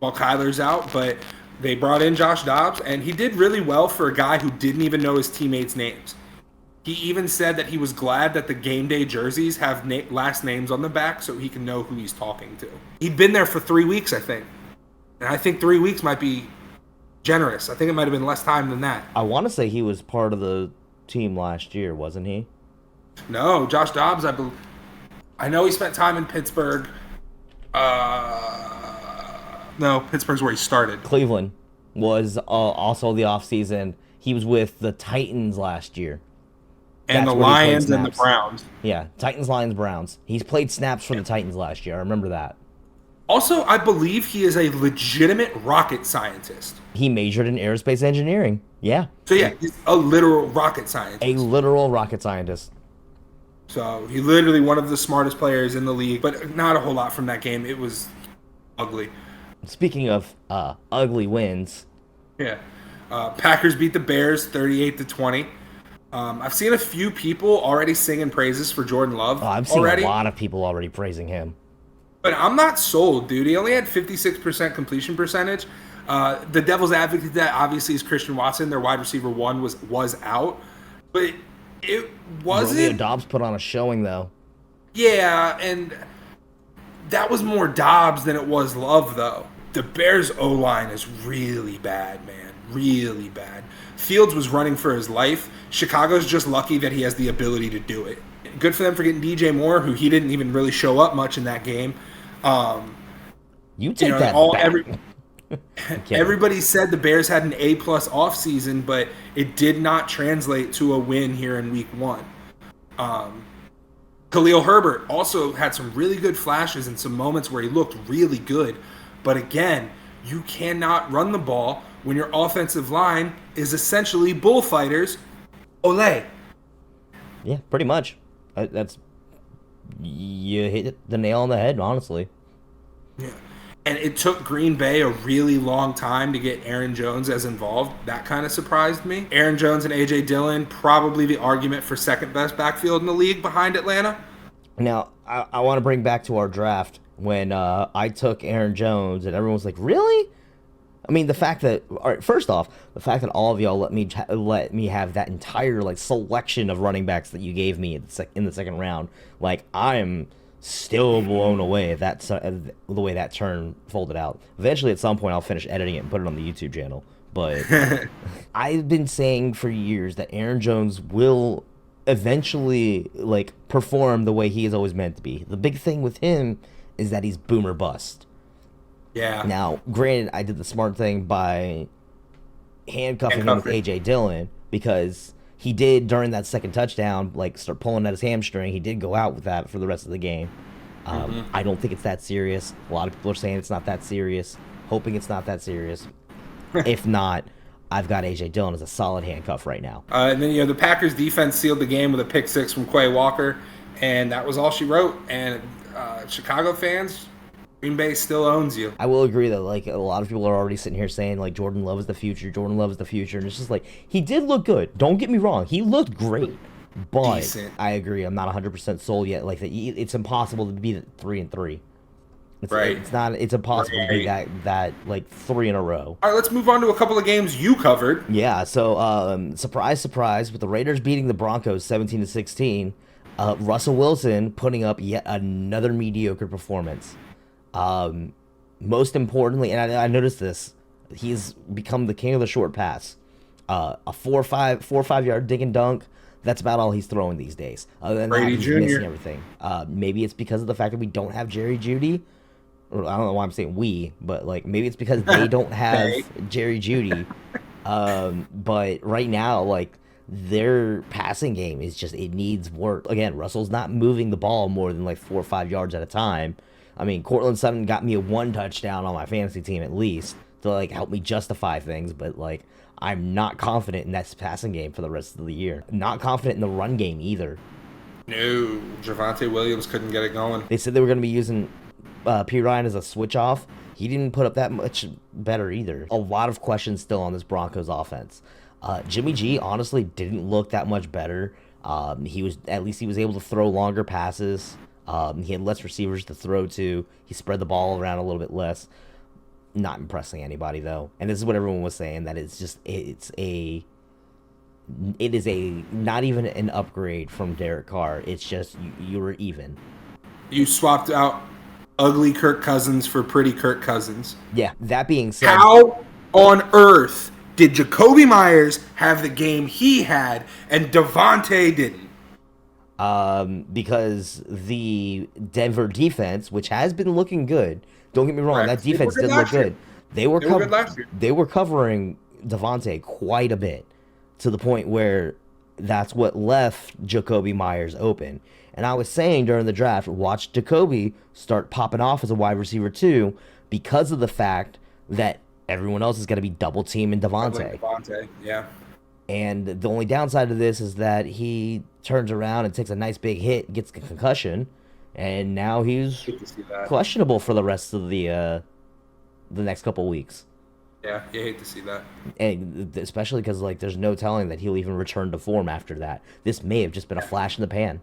Kyler's out, but they brought in Josh Dobbs, and he did really well for a guy who didn't even know his teammates' names. He even said that he was glad that the game day jerseys have last names on the back so he can know who he's talking to. He'd been there for 3 weeks, I think. And I think 3 weeks might be generous. I think it might have been less time than that. I want to say he was part of the team last year, wasn't he? No, Josh Dobbs, I know he spent time in Pittsburgh. No, Pittsburgh's where he started. Cleveland was also the offseason. He was with the Titans last year. And the Lions and the Browns. Yeah, Titans, Lions, Browns. He's played snaps for the Titans last year. I remember that. Also, I believe he is a legitimate rocket scientist. He majored in aerospace engineering. Yeah. So, yeah, he's a literal rocket scientist. A literal rocket scientist. So, he's literally one of the smartest players in the league, but not a whole lot from that game. It was ugly. Speaking of ugly wins. Yeah. Packers beat the Bears 38-20. I've seen a few people already singing praises for Jordan Love. I've seen a lot of people already praising him. But I'm not sold, dude. He only had 56% completion percentage. The devil's advocate that obviously is Christian Watson. Their wide receiver 1 was out. but it Romeo wasn't. Dobbs put on a showing, though. Yeah, and that was more Dobbs than it was Love, though. The Bears' O-line is really bad, man. Really bad. Fields was running for his life. Chicago's just lucky that he has the ability to do it. Good for them for getting DJ Moore, who he didn't even really show up much in that game. You take that back. Everybody said the Bears had an A-plus offseason, but it did not translate to a win here in week 1. Khalil Herbert also had some really good flashes and some moments where he looked really good. But again, you cannot run the ball when your offensive line is essentially bullfighters. Ole. Yeah, pretty much. You hit the nail on the head, honestly. Yeah. And it took Green Bay a really long time to get Aaron Jones as involved. That kind of surprised me. Aaron Jones and A.J. Dillon, probably the argument for second best backfield in the league behind Atlanta. Now, I want to bring back to our draft when I took Aaron Jones and everyone was like, really? I mean, the fact that, all right, first off, the fact that all of y'all let me have that entire like selection of running backs that you gave me in the second round, like I'm still blown away at the way that turn folded out. Eventually, at some point, I'll finish editing it and put it on the YouTube channel. But I've been saying for years that Aaron Jones will eventually like perform the way he is always meant to be. The big thing with him is that he's boomer bust. Yeah. Now, granted, I did the smart thing by handcuffing him with A.J. Dillon because he did, during that second touchdown, like start pulling at his hamstring. He did go out with that for the rest of the game. I don't think it's that serious. A lot of people are saying it's not that serious, hoping it's not that serious. If not, I've got A.J. Dillon as a solid handcuff right now. And then, the Packers defense sealed the game with a pick six from Quay Walker, and that was all she wrote. And Chicago fans, Green Bay still owns you. I will agree that like a lot of people are already sitting here saying like Jordan Love is the future, and it's just like he did look good. Don't get me wrong, he looked great, but decent. I agree, I'm not 100% sold yet. Like it's impossible to be 3-3. Right. It's impossible to be that like 3 in a row. All right, let's move on to a couple of games you covered. Yeah. So surprise, with the Raiders beating the Broncos 17-16, Russell Wilson putting up yet another mediocre performance. Most importantly, and I noticed this, he's become the king of the short pass. A 4 or 5 yard dig and dunk. That's about all he's throwing these days. Other than Brady that, he's Jr. missing everything. Maybe it's because of the fact that we don't have Jerry Jeudy. Or I don't know why I'm saying we, but like maybe it's because they don't have Jerry Jeudy. But right now, like their passing game is just, it needs work. Again, Russell's not moving the ball more than like 4 or 5 yards at a time. I mean, Cortland Sutton got me a 1 touchdown on my fantasy team at least to like help me justify things, but like I'm not confident in that passing game for the rest of the year. Not confident in the run game either. No, Javonte Williams couldn't get it going. They said they were going to be using P. Ryan as a switch off. He didn't put up that much better either. A lot of questions still on this Broncos offense. Jimmy G honestly didn't look that much better. He was able to throw longer passes. He had less receivers to throw to. He spread the ball around a little bit less. Not impressing anybody though. And this is what everyone was saying, that it is not even an upgrade from Derek Carr. It's just you were even. You swapped out ugly Kirk Cousins for pretty Kirk Cousins. Yeah, that being said, how on earth did Jacoby Myers have the game he had and Devontae didn't? Because the Denver defense, which has been looking good, don't get me wrong, that defense did look good. They were covering Devontae quite a bit, to the point where that's what left Jacoby Myers open. And I was saying during the draft, watch Jacoby start popping off as a wide receiver too, because of the fact that everyone else is going to be double teaming Devontae. Yeah. And the only downside of this is that he turns around and takes a nice big hit, gets a concussion, and now he's questionable for the rest of the next couple weeks. Yeah, you hate to see that. And especially because like there's no telling that he'll even return to form after that. This may have just been a flash in the pan.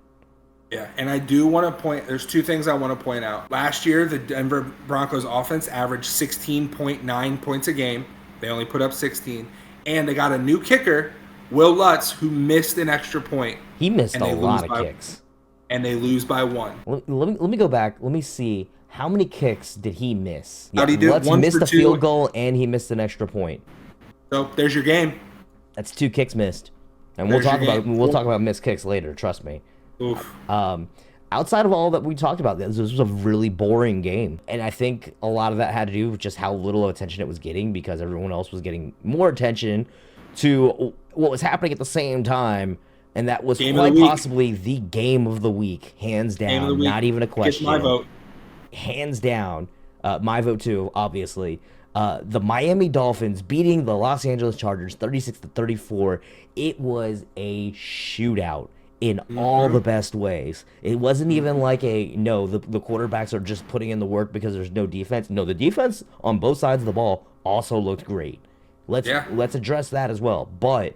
Yeah, and I do want to there's 2 things I want to point out. Last year, the Denver Broncos offense averaged 16.9 points a game. They only put up 16. And they got a new kicker Will Lutz, who missed an extra point. He missed a lot of kicks. And they lose by 1. Let me go back. Let me see. How many kicks did he miss? How'd he do? Lutz missed a field goal, and he missed an extra point. So there's your game. That's 2 kicks missed. And we'll talk about missed kicks later, trust me. Oof. Outside of all that we talked about, this was a really boring game. And I think a lot of that had to do with just how little attention it was getting, because everyone else was getting more attention to what was happening at the same time. And that was quite possibly the game of the week, hands down. Not even a question. Get my vote. Hands down. My vote too, obviously. The Miami Dolphins beating the Los Angeles Chargers 36-34. It was a shootout in all the best ways. It wasn't even like the quarterbacks are just putting in the work because there's no defense. No, the defense on both sides of the ball also looked great. Let's address that as well. But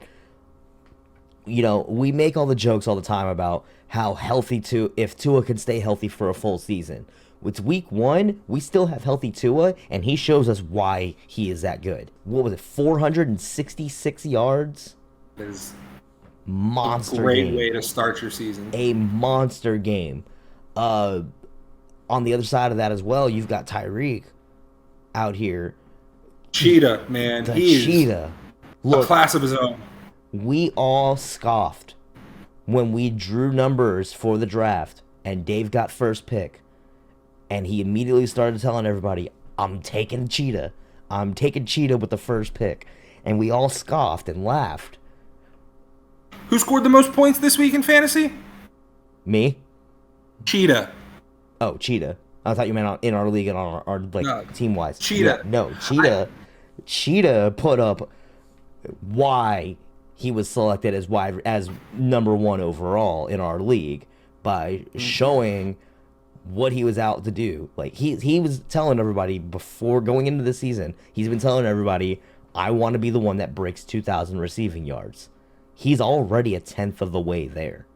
we make all the jokes all the time about how healthy if Tua can stay healthy for a full season. It's week 1, we still have healthy Tua, and he shows us why he is that good. What was it, 466 yards? That is monster a great game. Way to start your season. A monster game. On the other side of that as well, you've got Tyreek out here. Cheetah, man. He's Cheetah. Look, a class of his own. We all scoffed when we drew numbers for the draft, and Dave got first pick. And he immediately started telling everybody, I'm taking Cheetah. I'm taking Cheetah with the first pick. And we all scoffed and laughed. Who scored the most points this week in fantasy? Me? Cheetah. Oh, Cheetah. I thought you meant in our league and on our team-wise. Cheetah. No, Cheetah. Cheetah put up why he was selected as number 1 overall in our league by showing what he was out to do. Like he was telling everybody before going into the season, he's been telling everybody, I want to be the one that breaks 2,000 receiving yards. He's already a 10th of the way there.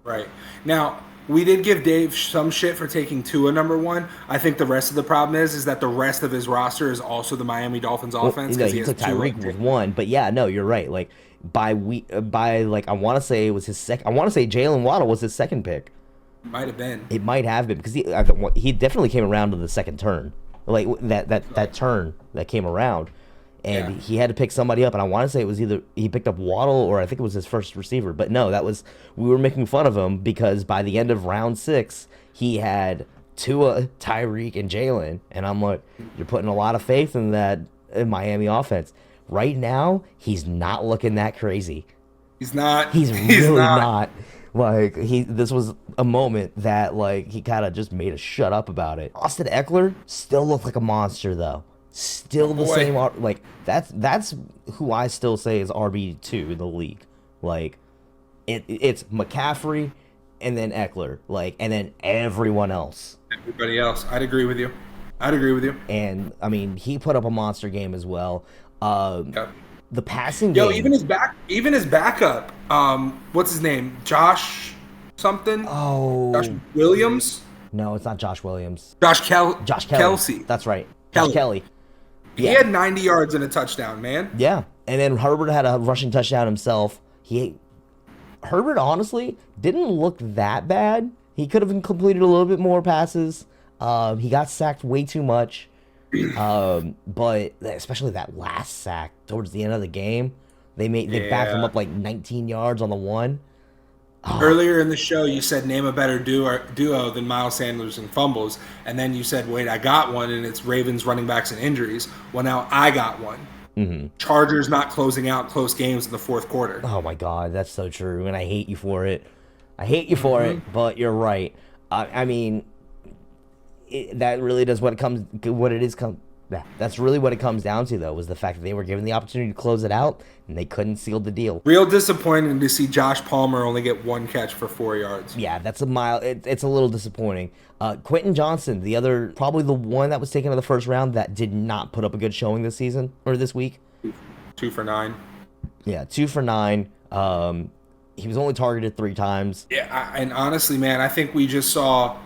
Right. Now, we did give Dave some shit for taking Tua number 1. I think the rest of the problem is that the rest of his roster is also the Miami Dolphins offense. He took Tyreek with 1, but yeah, no, you're right. Like I want to say it was his second. I want to say Jalen Waddle was his second pick. Might have been. It might have been because he definitely came around to the second turn, like that turn that came around, and he had to pick somebody up. And I want to say it was either he picked up Waddle or I think it was his first receiver. But no, we were making fun of him because by the end of round 6, he had Tua, Tyreek, and Jalen, and I'm like, you're putting a lot of faith in that Miami offense. Right now, he's not looking that crazy. He's not. He's really not. Like this was a moment that he kind of just made us shut up about it. Austin Eckler still looked like a monster though. Still the same. Like that's who I still say is RB2 in the league. Like it's McCaffrey and then Eckler, and then everyone else. Everybody else. I'd agree with you. And I mean, he put up a monster game as well. The passing game. Even his backup. What's his name? Josh something? Oh. Josh Williams? No, it's not Josh Williams. Josh Kelly. Kelsey. That's right. Josh Kelly. He had 90 yards and a touchdown, man. Yeah. And then Herbert had a rushing touchdown himself. Herbert honestly didn't look that bad. He could have completed a little bit more passes. He got sacked way too much. But especially that last sack towards the end of the game, they backed him up 19 yards on the one. Earlier in the show, you said name a better duo than Miles Sanders and fumbles, and then you said, wait, I got one, and it's Ravens running backs and injuries. Well, now I got one. Mm-hmm. Chargers not closing out close games in the fourth quarter. Oh my God, that's so true, and I hate you for it. It, but you're right. I mean, that really does that's really what it comes down to, though, was the fact that they were given the opportunity to close it out, and they couldn't seal the deal. Real disappointing to see Josh Palmer only get one catch for 4 yards. Yeah, that's it's a little disappointing. Quentin Johnson, probably the one that was taken in the first round that did not put up a good showing this season, or this week. 2 for 9. Yeah, 2 for 9. He was only targeted 3 times. Yeah, and honestly, man, I think we just saw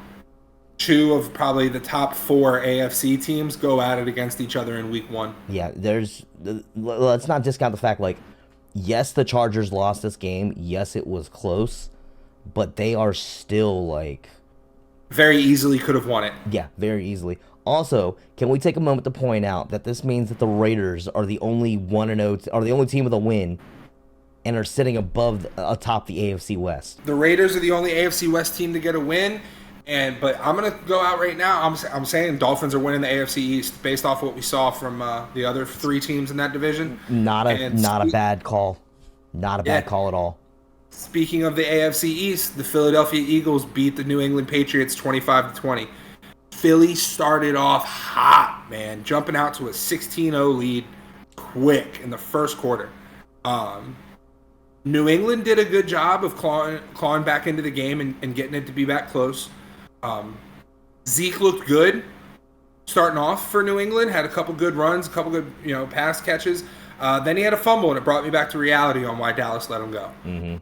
2 of probably the top 4 AFC teams go at it against each other in week 1. Yeah, let's not discount the fact, Yes, the Chargers lost this game. Yes, it was close, but they are still like Very easily could have won it. yeah, very easily. Also, can we take a moment to point out that this means that the Raiders are the only 1-0 are the only team with a win and are sitting atop the AFC West. The Raiders are the only AFC West team to get a win, but I'm gonna go out right now. I'm saying Dolphins are winning the AFC East based off what we saw from the other three teams in that division. Not a bad call. Not a bad call at all. Speaking of the AFC East, the Philadelphia Eagles beat the New England Patriots 25-20. Philly started off hot, man, jumping out to a 16-0 lead quick in the first quarter. New England did a good job of clawing back into the game and getting it to be back close. Zeke looked good starting off for New England, had a couple good runs, a couple good pass catches. Then he had a fumble, and it brought me back to reality on why Dallas let him go.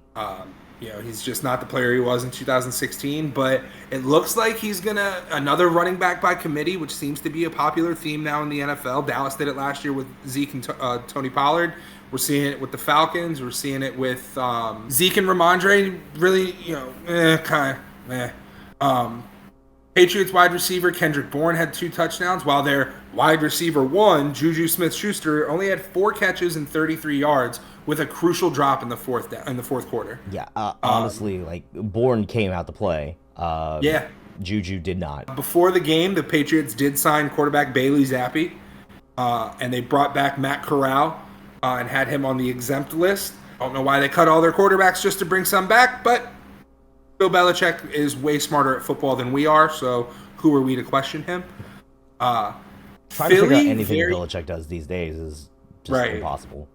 He's just not the player he was in 2016, but it looks like he's another running back by committee, which seems to be a popular theme now in the NFL. Dallas did it last year with Zeke and Tony Pollard. We're seeing it with the Falcons. We're seeing it with Zeke and Ramondre. Really, Patriots wide receiver Kendrick Bourne had 2 touchdowns, while their wide receiver 1, Juju Smith-Schuster, only had 4 catches and 33 yards with a crucial drop in the fourth quarter. Yeah, honestly, Bourne came out to play. Juju did not. Before the game, the Patriots did sign quarterback Bailey Zappi, and they brought back Matt Corral and had him on the exempt list. I don't know why they cut all their quarterbacks just to bring some back, but Bill Belichick is way smarter at football than we are, so who are we to question him? Trying to figure out anything Belichick does these days is just impossible.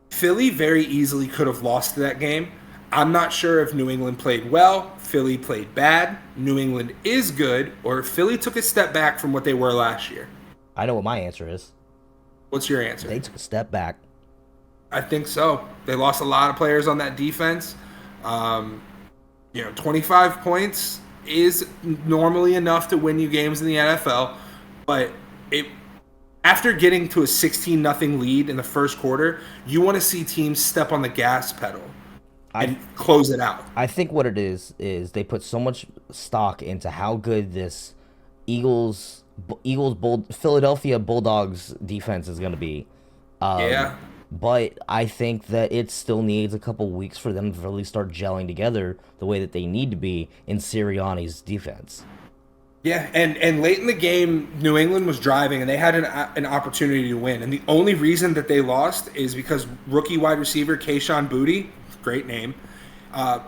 Philly very easily could have lost that game. I'm not sure if New England played well, Philly played bad, New England is good, or if Philly took a step back from what they were last year. I know what my answer is. What's your answer? They took a step back. I think so. They lost a lot of players on that defense. 25 points is normally enough to win you games in the NFL, but after getting to a 16-0 lead in the first quarter, you want to see teams step on the gas pedal and close it out. I think what it is they put so much stock into how good this Philadelphia Bulldogs defense is going to be. But I think that it still needs a couple weeks for them to really start gelling together the way that they need to be in Sirianni's defense. Yeah, and late in the game, New England was driving, and they had an opportunity to win. And the only reason that they lost is because rookie wide receiver Kayshon Boutte, great name,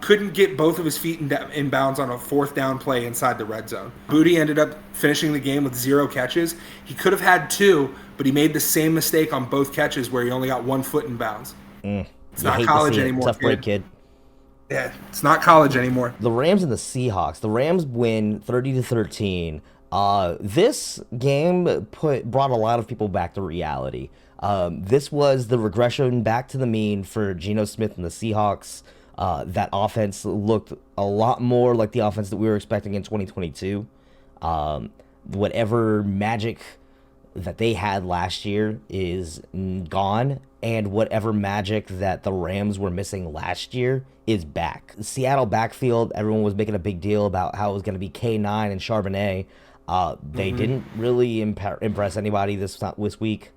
couldn't get both of his feet in bounds on a 4th down play inside the red zone. Boutte ended up finishing the game with 0 catches. He could have had 2, but he made the same mistake on both catches where he only got 1 foot in bounds. It's not college anymore. Tough break, kid. Yeah, it's not college anymore. The Rams and the Seahawks. The Rams win 30-13. This game brought a lot of people back to reality. This was the regression back to the mean for Geno Smith and the Seahawks. That offense looked a lot more like the offense that we were expecting in 2022. Whatever magic that they had last year is gone, and whatever magic that the Rams were missing last year is back. The Seattle backfield, everyone was making a big deal about how it was going to be K9 and Charbonnet. They didn't really impress anybody this week.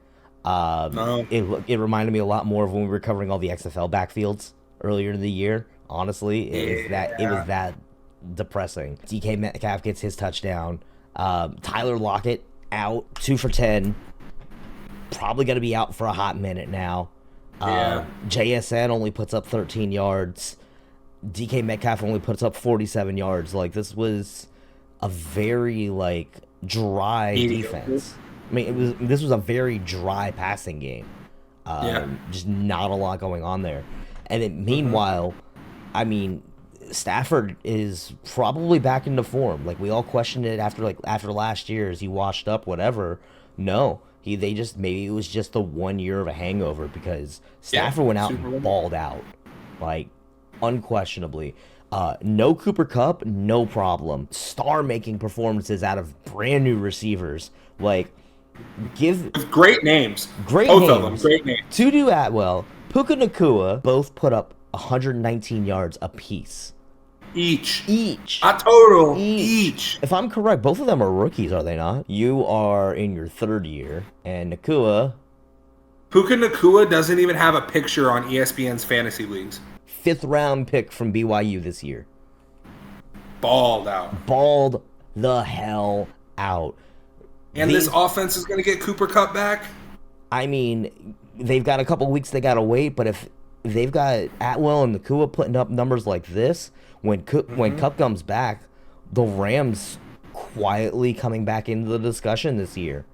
No. It reminded me a lot more of when we were covering all the XFL backfields earlier in the year. Honestly, it was that depressing. DK Metcalf gets his touchdown. Tyler Lockett out 2 for 10. Probably going to be out for a hot minute now. JSN only puts up 13 yards. DK Metcalf only puts up 47 yards. This was a very dry defense. I mean, this was a very dry passing game. Just not a lot going on there. And meanwhile, I mean, Stafford is probably back into form. We all questioned it after last year. Is he washed up? Whatever. No, maybe it was just the 1 year of a hangover because Stafford went out and balled out, unquestionably. No Cooper Kupp, no problem. Star-making performances out of brand new receivers. Give great names. Great Both names. of them, great names. Tutu Atwell, Puka Nacua both put up 119 yards apiece. Each. A total. Each. If I'm correct, both of them are rookies, are they not? You are in your third year, and Nacua... Puka Nacua doesn't even have a picture on ESPN's fantasy leagues. 5th round pick from BYU this year. Balled out. Balled the hell out. And this offense is going to get Cooper Kupp back? I mean, they've got a couple weeks they got to wait, but if they've got Atwell and Nacua putting up numbers like this, when Kupp comes back, the Rams quietly coming back into the discussion this year.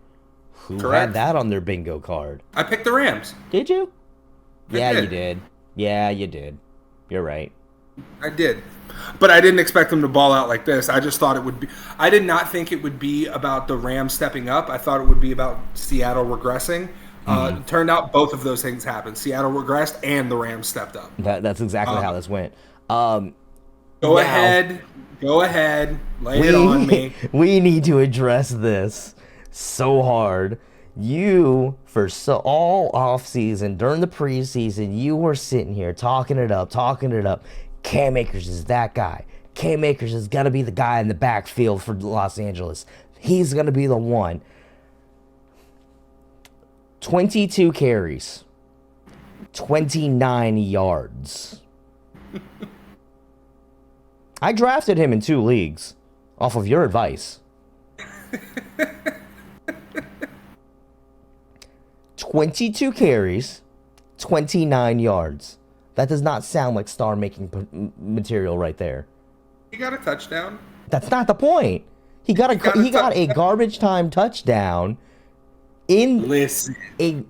Who had that on their bingo card? I picked the Rams. Did you? Yeah, you did. Yeah, you did. You're right. I did. But I didn't expect them to ball out like this. I just thought it would be... I did not think it would be about the Rams stepping up. I thought it would be about Seattle regressing. It turned out both of those things happened. Seattle regressed and the Rams stepped up. That's exactly how this went. Go ahead. Lay it on me. We need to address this so hard. You, for all offseason, during the preseason, you were sitting here talking it up. Cam Akers is that guy. Cam Akers is going to be the guy in the backfield for Los Angeles. He's going to be the one. 22 carries. 29 yards. I drafted him in 2 leagues off of your advice. 22 carries, 29 yards. That does not sound like star-making material right there. He got a touchdown. That's not the point. He got a garbage time touchdown in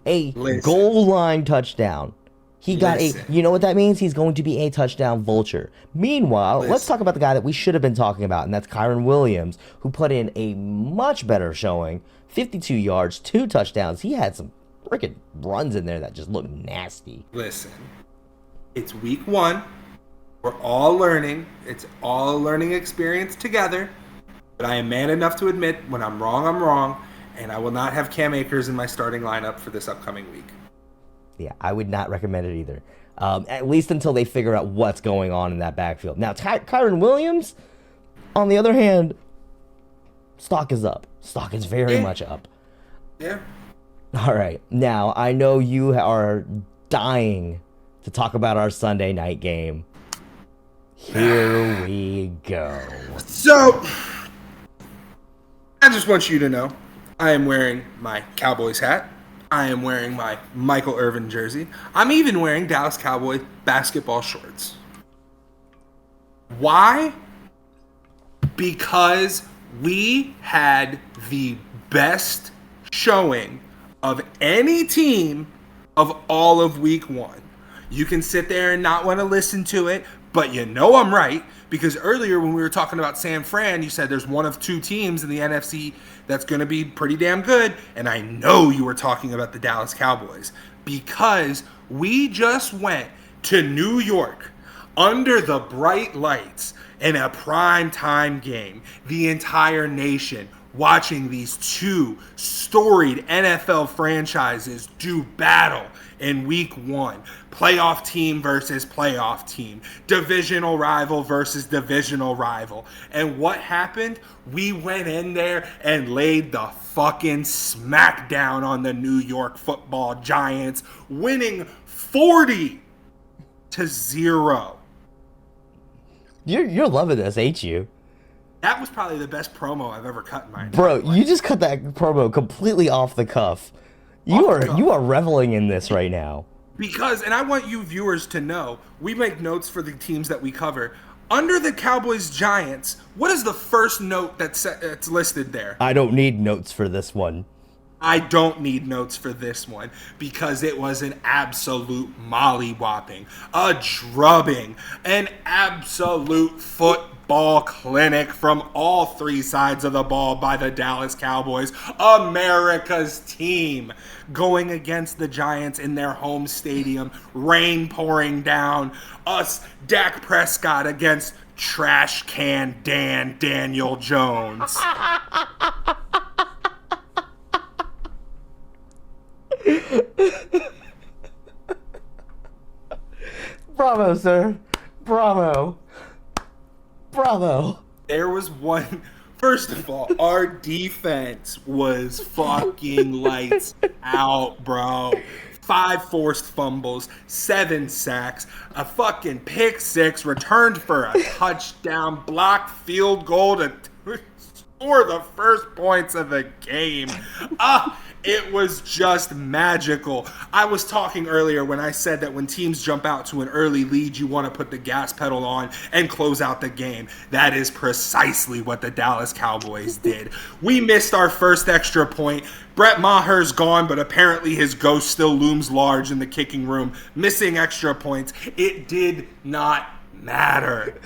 a goal line touchdown. He got you know what that means? He's going to be a touchdown vulture. Meanwhile, let's talk about the guy that we should have been talking about, and that's Kyren Williams, who put in a much better showing. 52 yards, 2 touchdowns. He had some freaking runs in there that just looked nasty. Listen, it's week 1. We're all learning. It's all a learning experience together. But I am man enough to admit when I'm wrong, and I will not have Cam Akers in my starting lineup for this upcoming week. Yeah, I would not recommend it either. At least until they figure out what's going on in that backfield. Now, Kyren Williams, on the other hand, stock is up. Stock is very much up. Yeah. All right. Now, I know you are dying to talk about our Sunday night game. Here we go. So, I just want you to know, I am wearing my Cowboys hat. I am wearing my Michael Irvin jersey. I'm even wearing Dallas Cowboy basketball shorts. Why? Because we had the best showing of any team of all of week 1. You can sit there and not want to listen to it, but you know I'm right, because earlier when we were talking about San Fran, you said there's one of 2 teams in the NFC that's going to be pretty damn good, and I know you were talking about the Dallas Cowboys, because we just went to New York under the bright lights in a prime time game. The entire nation watching these 2 storied NFL franchises do battle in week 1. Playoff team versus playoff team. Divisional rival versus divisional rival. And what happened? We went in there and laid the fucking smackdown on the New York Football Giants, winning 40-0. You're loving this, ain't you? That was probably the best promo I've ever cut in my entire life. You just cut that promo completely off the cuff. You are reveling in this right now. Because, and I want you viewers to know, we make notes for the teams that we cover. Under the Cowboys Giants, what is the first note that's listed there? I don't need notes for this one. I don't need notes for this one because it was an absolute mollywhopping, a drubbing, an absolute football clinic from all 3 sides of the ball by the Dallas Cowboys, America's team, going against the Giants in their home stadium, rain pouring down, us, Dak Prescott against trash can Daniel Jones. Bravo, sir. Bravo. Bravo. There was one. First of all, our defense was fucking lights out, bro. 5 forced fumbles, 7 sacks, a fucking pick 6, returned for a touchdown, blocked field goal to score the first points of the game. It was just magical. I was talking earlier when I said that when teams jump out to an early lead, you want to put the gas pedal on and close out the game. That is precisely what the Dallas Cowboys did. We missed our first extra point. Brett Maher's gone, but apparently his ghost still looms large in the kicking room, missing extra points. It did not matter.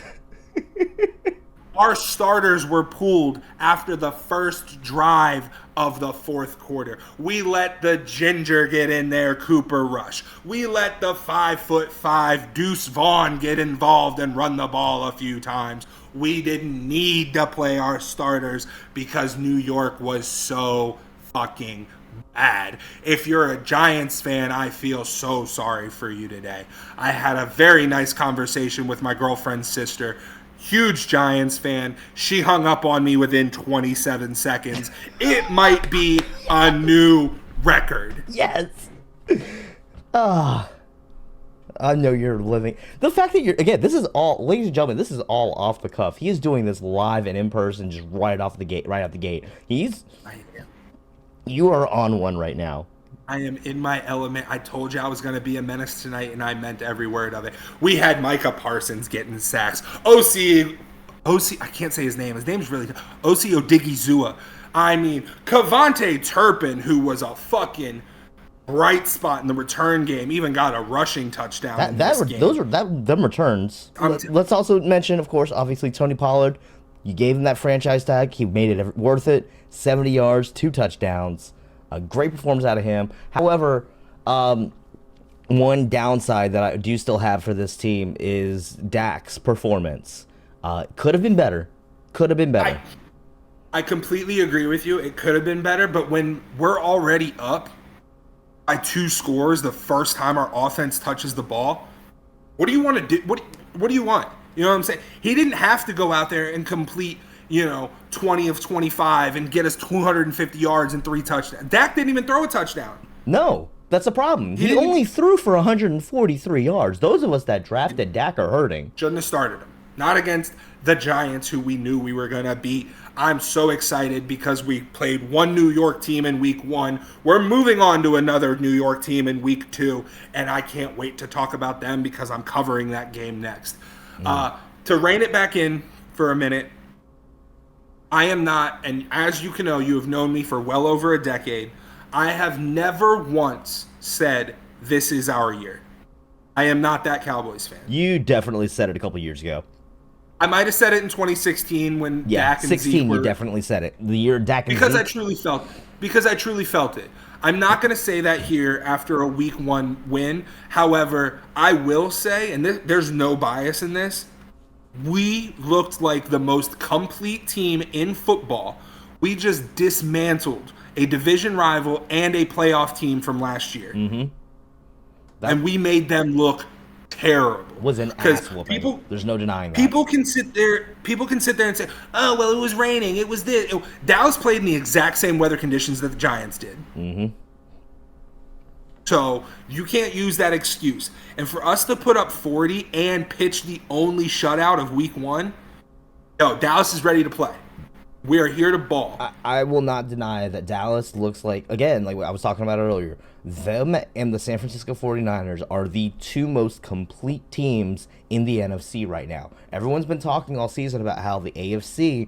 Our starters were pulled after the first drive of the fourth quarter. We let the ginger get in there, Cooper Rush. We let the 5'5" Deuce Vaughn get involved and run the ball a few times. We didn't need to play our starters because New York was so fucking bad. If you're a Giants fan, I feel so sorry for you today. I had a very nice conversation with my girlfriend's sister. Huge Giants fan. She hung up on me within 27 seconds. It might be a new record. Yes. I know you're living. The fact that again, this is all, ladies and gentlemen, this is all off the cuff. He is doing this live and in person, just right out the gate. You are on one right now. I am in my element. I told you I was going to be a menace tonight, and I meant every word of it. We had Micah Parsons getting sacks. I can't say his name. His name's really Osi Odigizua. I mean, Kavontae Turpin, who was a fucking bright spot in the return game, even got a rushing touchdown. Them returns. Let's also mention, of course, obviously Tony Pollard. You gave him that franchise tag. He made it worth it. 70 yards, 2 touchdowns. A great performance out of him. However, one downside that I do still have for this team is Dak's performance. Could have been better. I completely agree with you. It could have been better, but when we're already up by 2 scores the first time our offense touches the ball, what do you want to do? What do you want? You know what I'm saying? He didn't have to go out there and complete 20 of 25 and get us 250 yards and 3 touchdowns. Dak didn't even throw a touchdown. No, that's a problem. He only threw for 143 yards. Those of us that drafted Dak are hurting. Shouldn't have started him. Not against the Giants, who we knew we were going to beat. I'm so excited because we played one New York team in week 1. We're moving on to another New York team in week 2, and I can't wait to talk about them because I'm covering that game next. To rein it back in for a minute, I am not, and as you can know, you have known me for well over a decade, I have never once said, this is our year. I am not that Cowboys fan. You definitely said it a couple years ago. I might have said it in 2016 when Dak and 16 Zeke were, you definitely said it. The year Dak and because Zeke. I truly felt it. I'm not going to say that here after a week 1 win. However, I will say, and there's no bias in this, we looked like the most complete team in football. We just dismantled a division rival and a playoff team from last year. Mm-hmm. And we made them look terrible. Was an ass whooping. There's no denying that. People can sit there and say, oh, well, it was raining. It was this. Dallas played in the exact same weather conditions that the Giants did. Mm-hmm. So you can't use that excuse. And for us to put up 40 and pitch the only shutout of week 1, Dallas is ready to play. We are here to ball. I will not deny that Dallas looks like, again, like I was talking about earlier, them and the San Francisco 49ers are the 2 most complete teams in the NFC right now. Everyone's been talking all season about how the AFC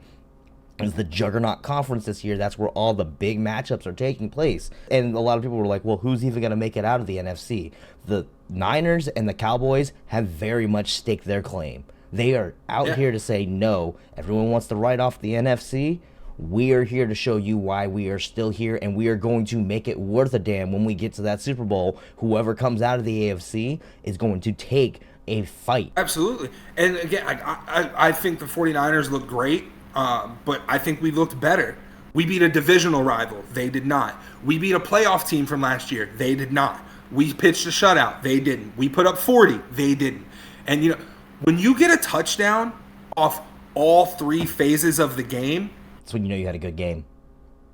is the juggernaut conference this year. That's where all the big matchups are taking place. And a lot of people were like, well, who's even going to make it out of the NFC? The Niners and the Cowboys have very much staked their claim. They are out here to say, no, everyone wants to write off the NFC. We are here to show you why we are still here, and we are going to make it worth a damn when we get to that Super Bowl. Whoever comes out of the AFC is going to take a fight. Absolutely. And again, I think the 49ers look great. But I think we looked better. We beat a divisional rival. They did not. We beat a playoff team from last year. They did not. We pitched a shutout. They didn't. We put up 40. They didn't. And, you know, when you get a touchdown off all three phases of the game, that's when you know you had a good game.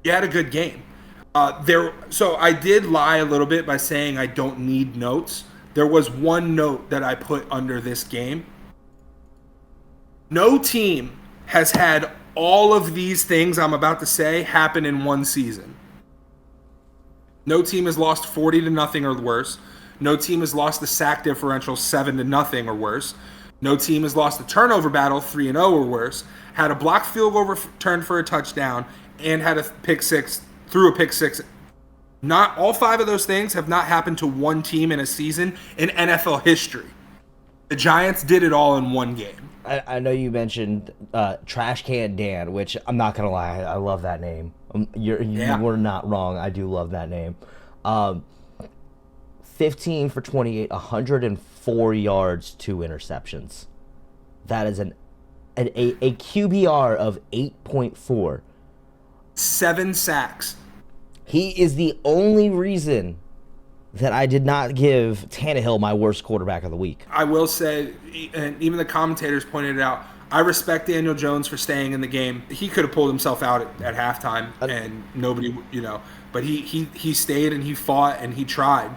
You had a good game. So I did lie a little bit by saying I don't need notes. There was one note that I put under this game. No team has had all of these things I'm about to say happen in one season. No team has lost 40-0 or worse. No team has lost the sack differential 7-0 or worse. No team has lost the turnover battle 3-0 or worse. Had a blocked field goal returned for a touchdown and had a pick six, threw a pick six. Not all five of those things have not happened to one team in a season in NFL history. The Giants did it all in one game. I know you mentioned Trash Can Dan, which I'm not going to lie, I love that name. You were not wrong. I do love that name. 15 for 28, 104 yards, 2 interceptions. That is a QBR of 8.4. 7 sacks. He is the only reason that I did not give Tannehill my worst quarterback of the week. I will say, and even the commentators pointed it out, I respect Daniel Jones for staying in the game. He could have pulled himself out at halftime, and nobody, but he stayed and he fought and he tried.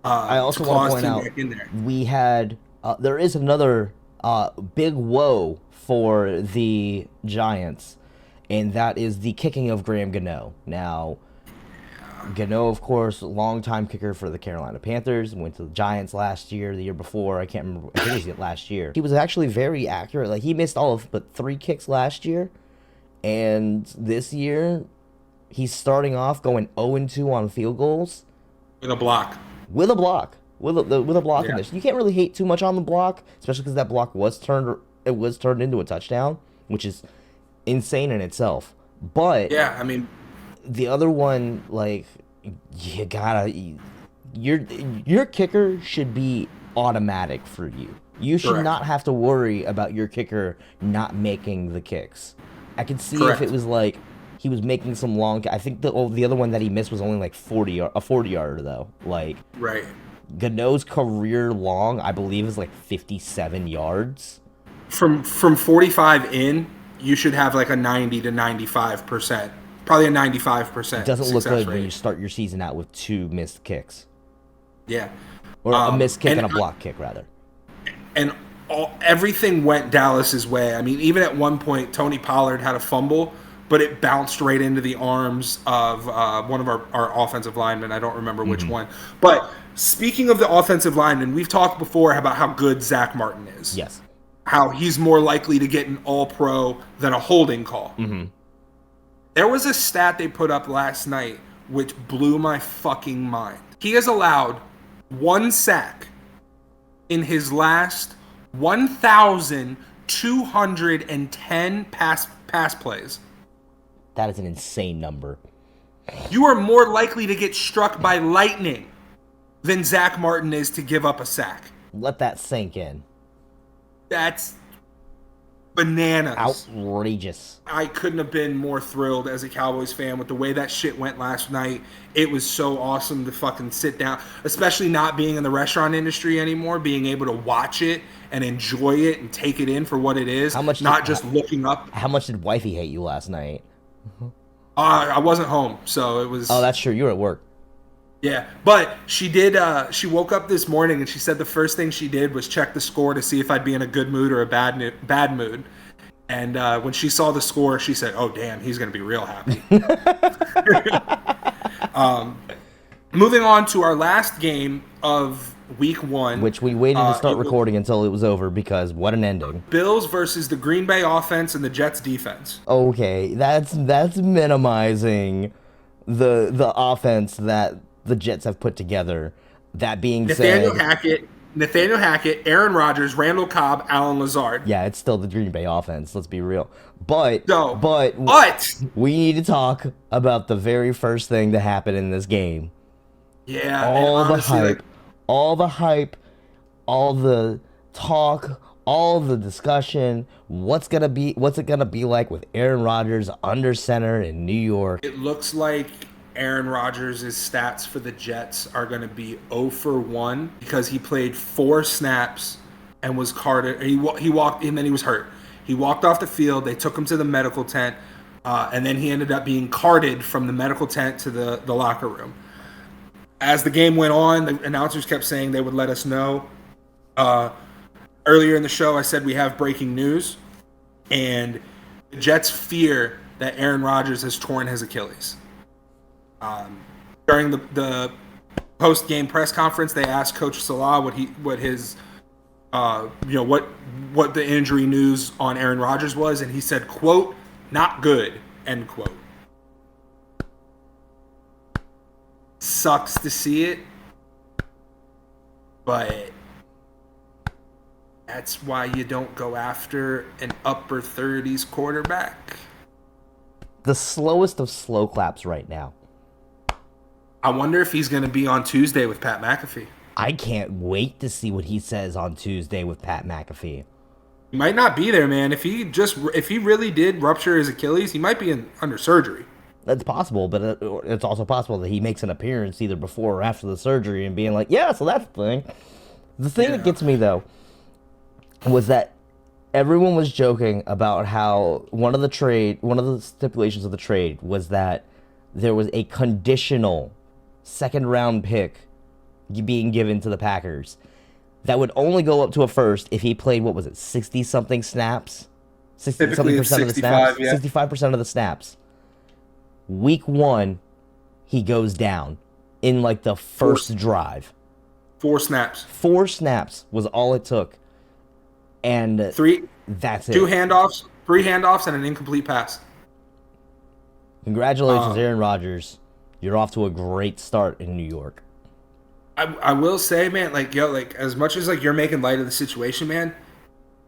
I also want to point out we had there is another big woe for the Giants, and that is the kicking of Graham Gano. Now, Gano, of course, longtime kicker for the Carolina Panthers, went to the Giants last year, the year before, I can't remember, I think it was last year. He was actually very accurate. Like, he missed all of but 3 kicks last year, and this year, he's starting off going 0-2 on field goals. With a block. With a block in this. You can't really hate too much on the block, especially because that block was turned into a touchdown, which is insane in itself. But yeah, I mean, the other one, like, you gotta, your kicker should be automatic for you. You should not have to worry about your kicker not making the kicks. I could see if it was like he was making some long. I think the other one that he missed was only like 40-yarder though. Like, right. Gano's career long, I believe, is like 57 yards. From 45 in, you should have like a 90 to 95%. Probably a 95%. It doesn't look good when you start your season out with 2 missed kicks. Yeah. Or a missed kick and a block kick, rather. And everything went Dallas's way. I mean, even at one point, Tony Pollard had a fumble, but it bounced right into the arms of one of our offensive linemen. I don't remember which one. But speaking of the offensive linemen, we've talked before about how good Zach Martin is. Yes. How he's more likely to get an all-pro than a holding call. Mm-hmm. There was a stat they put up last night which blew my fucking mind. He has allowed 1 sack in his last 1,210 pass plays. That is an insane number. You are more likely to get struck by lightning than Zach Martin is to give up a sack. Let that sink in. That's bananas. Outrageous. I couldn't have been more thrilled as a Cowboys fan with the way that shit went last night. It was so awesome to fucking sit down, especially not being in the restaurant industry anymore, being able to watch it and enjoy it and take it in for what it is, just looking up. How much did wifey hate you last night? I wasn't home, so it was... Oh, that's true. You were at work. Yeah, but she did. She woke up this morning and she said the first thing she did was check the score to see if I'd be in a good mood or a bad mood. And when she saw the score, she said, "Oh, damn, he's going to be real happy." Moving on to our last game of Week 1, which we waited to start recording until it was over because what an ending! Bills versus the Green Bay offense and the Jets defense. Okay, that's minimizing the offense that the Jets have put together. That being Nathaniel Hackett, Aaron Rodgers, Randall Cobb, Alan Lazard. Yeah, it's still the Green Bay offense. Let's be real. But we need to talk about the very first thing that happened in this game. Yeah, all the hype, all the talk, all the discussion. What's it gonna be like with Aaron Rodgers under center in New York? It looks like Aaron Rodgers' stats for the Jets are going to be 0 for 1 because he played 4 snaps and was carded. He walked, and then he was hurt. He walked off the field. They took him to the medical tent, and then he ended up being carted from the medical tent to the locker room. As the game went on, the announcers kept saying they would let us know. Earlier in the show, I said we have breaking news, and the Jets fear that Aaron Rodgers has torn his Achilles. During the post-game press conference, they asked Coach Salah what the injury news on Aaron Rodgers was, and he said, quote, "Not good," end quote. Sucks to see it, but that's why you don't go after an upper 30s quarterback. The slowest of slow claps right now. I wonder if he's going to be on Tuesday with Pat McAfee. I can't wait to see what he says on Tuesday with Pat McAfee. He might not be there, man. If he really did rupture his Achilles, he might be under surgery. That's possible, but it's also possible that he makes an appearance either before or after the surgery and being like, yeah, so that's the thing. The thing that gets me, though, was that everyone was joking about how one of the stipulations of the trade was that there was a conditional second-round pick being given to the Packers that would only go up to a first if he played, 60-something snaps? 60-something percent of the snaps? Yeah. 65% of the snaps. Week 1, he goes down in, the first drive. 4 snaps. 4 snaps was all it took. And that's it. 2 handoffs, 3 handoffs, and an incomplete pass. Congratulations, Aaron Rodgers. You're off to a great start in New York. I will say, man, as much as you're making light of the situation, man,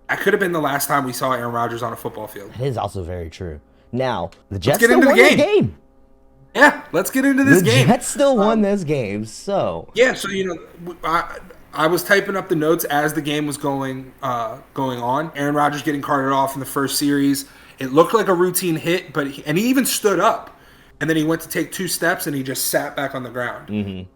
that could have been the last time we saw Aaron Rodgers on a football field. It is also very true. Now, the Jets still won the game. Yeah, let's get into this game. The Jets still won this game, so. Yeah, so, I was typing up the notes as the game was going on. Aaron Rodgers getting carted off in the first series. It looked like a routine hit, and he even stood up. And then he went to take 2 steps, and he just sat back on the ground. Mm-hmm.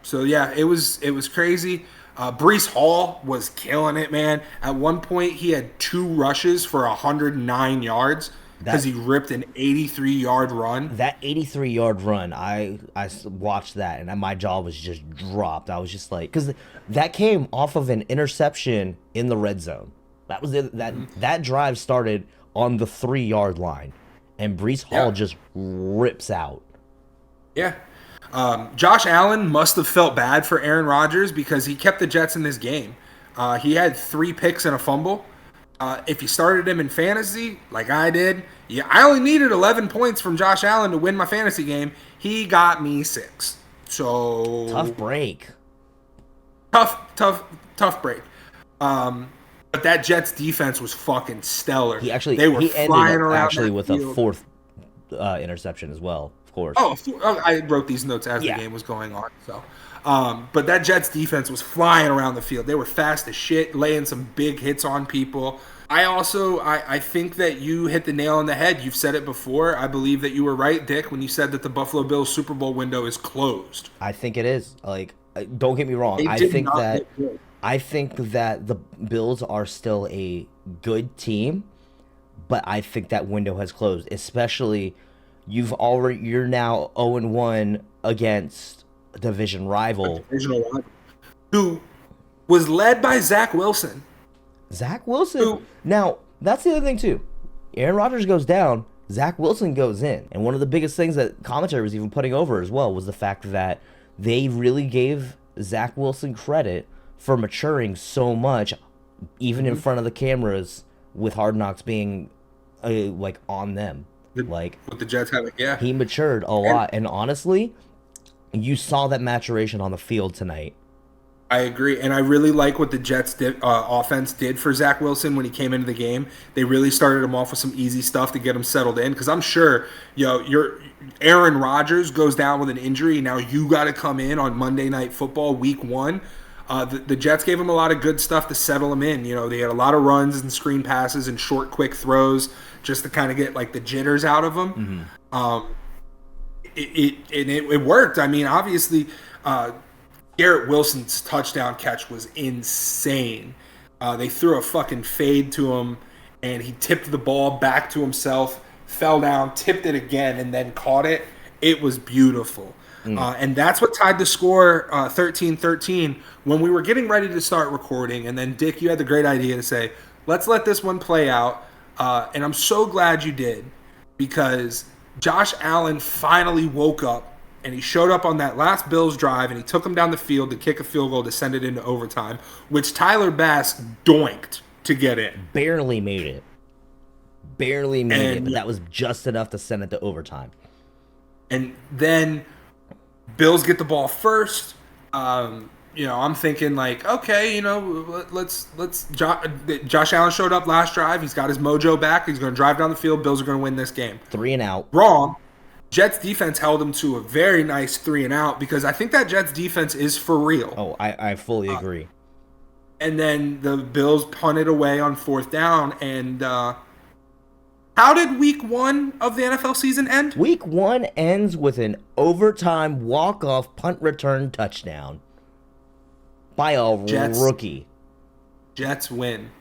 So, yeah, it was crazy. Breece Hall was killing it, man. At one point, he had 2 rushes for 109 yards because he ripped an 83-yard run. That 83-yard run, I watched that, and my jaw was just dropped. I was just like, because that came off of an interception in the red zone. That was that drive started on the 3-yard line, and Breece Hall just rips out. Yeah. Josh Allen must have felt bad for Aaron Rodgers because he kept the Jets in this game. He had 3 picks and a fumble. If you started him in fantasy, like I did, I only needed 11 points from Josh Allen to win my fantasy game. He got me 6. So tough break. Tough break. But that Jets defense was fucking stellar. He ended up with a 4th interception as well. Of course. I wrote these notes as the game was going on. So, but that Jets defense was flying around the field. They were fast as shit, laying some big hits on people. I think that you hit the nail on the head. You've said it before. I believe that you were right, Dick, when you said that the Buffalo Bills Super Bowl window is closed. I think it is. Don't get me wrong. I think that the Bills are still a good team, but I think that window has closed, especially you're now 0-1 against a divisional rival who was led by Zach Wilson. Now, that's the other thing too. Aaron Rodgers goes down, Zach Wilson goes in. And one of the biggest things that commentary was even putting over as well was the fact that they really gave Zach Wilson credit for maturing so much, even in front of the cameras, with Hard Knocks being on them. With the Jets having, he matured a lot, and honestly, you saw that maturation on the field tonight. I agree, and I really like what the Jets offense did for Zach Wilson when he came into the game. They really started him off with some easy stuff to get him settled in, because I'm sure, your Aaron Rodgers goes down with an injury. Now you got to come in on Monday Night Football, Week 1. The Jets gave him a lot of good stuff to settle him in. They had a lot of runs and screen passes and short, quick throws just to kind of get the jitters out of him. Mm-hmm. it worked. I mean, obviously, Garrett Wilson's touchdown catch was insane. They threw a fucking fade to him, and he tipped the ball back to himself, fell down, tipped it again, and then caught it. It was beautiful. And that's what tied the score 13-13 when we were getting ready to start recording. And then, Dick, you had the great idea to say, let's let this one play out. And I'm so glad you did, because Josh Allen finally woke up, and he showed up on that last Bills drive, and he took him down the field to kick a field goal to send it into overtime, which Tyler Bass doinked to get in. Barely made it. But that was just enough to send it to overtime. And then Bills get the ball first. I'm thinking like, okay, let's Josh Allen showed up last drive. He's got his mojo back. He's going to drive down the field. Bills are going to win this game. 3 and out. Wrong. Jets defense held him to a very nice 3 and out, because I think that Jets defense is for real. Oh, I fully agree. And then the Bills punted away on 4th down. And how did week 1 of the NFL season end? Week 1 ends with an overtime walk-off punt return touchdown by a rookie. Jets win.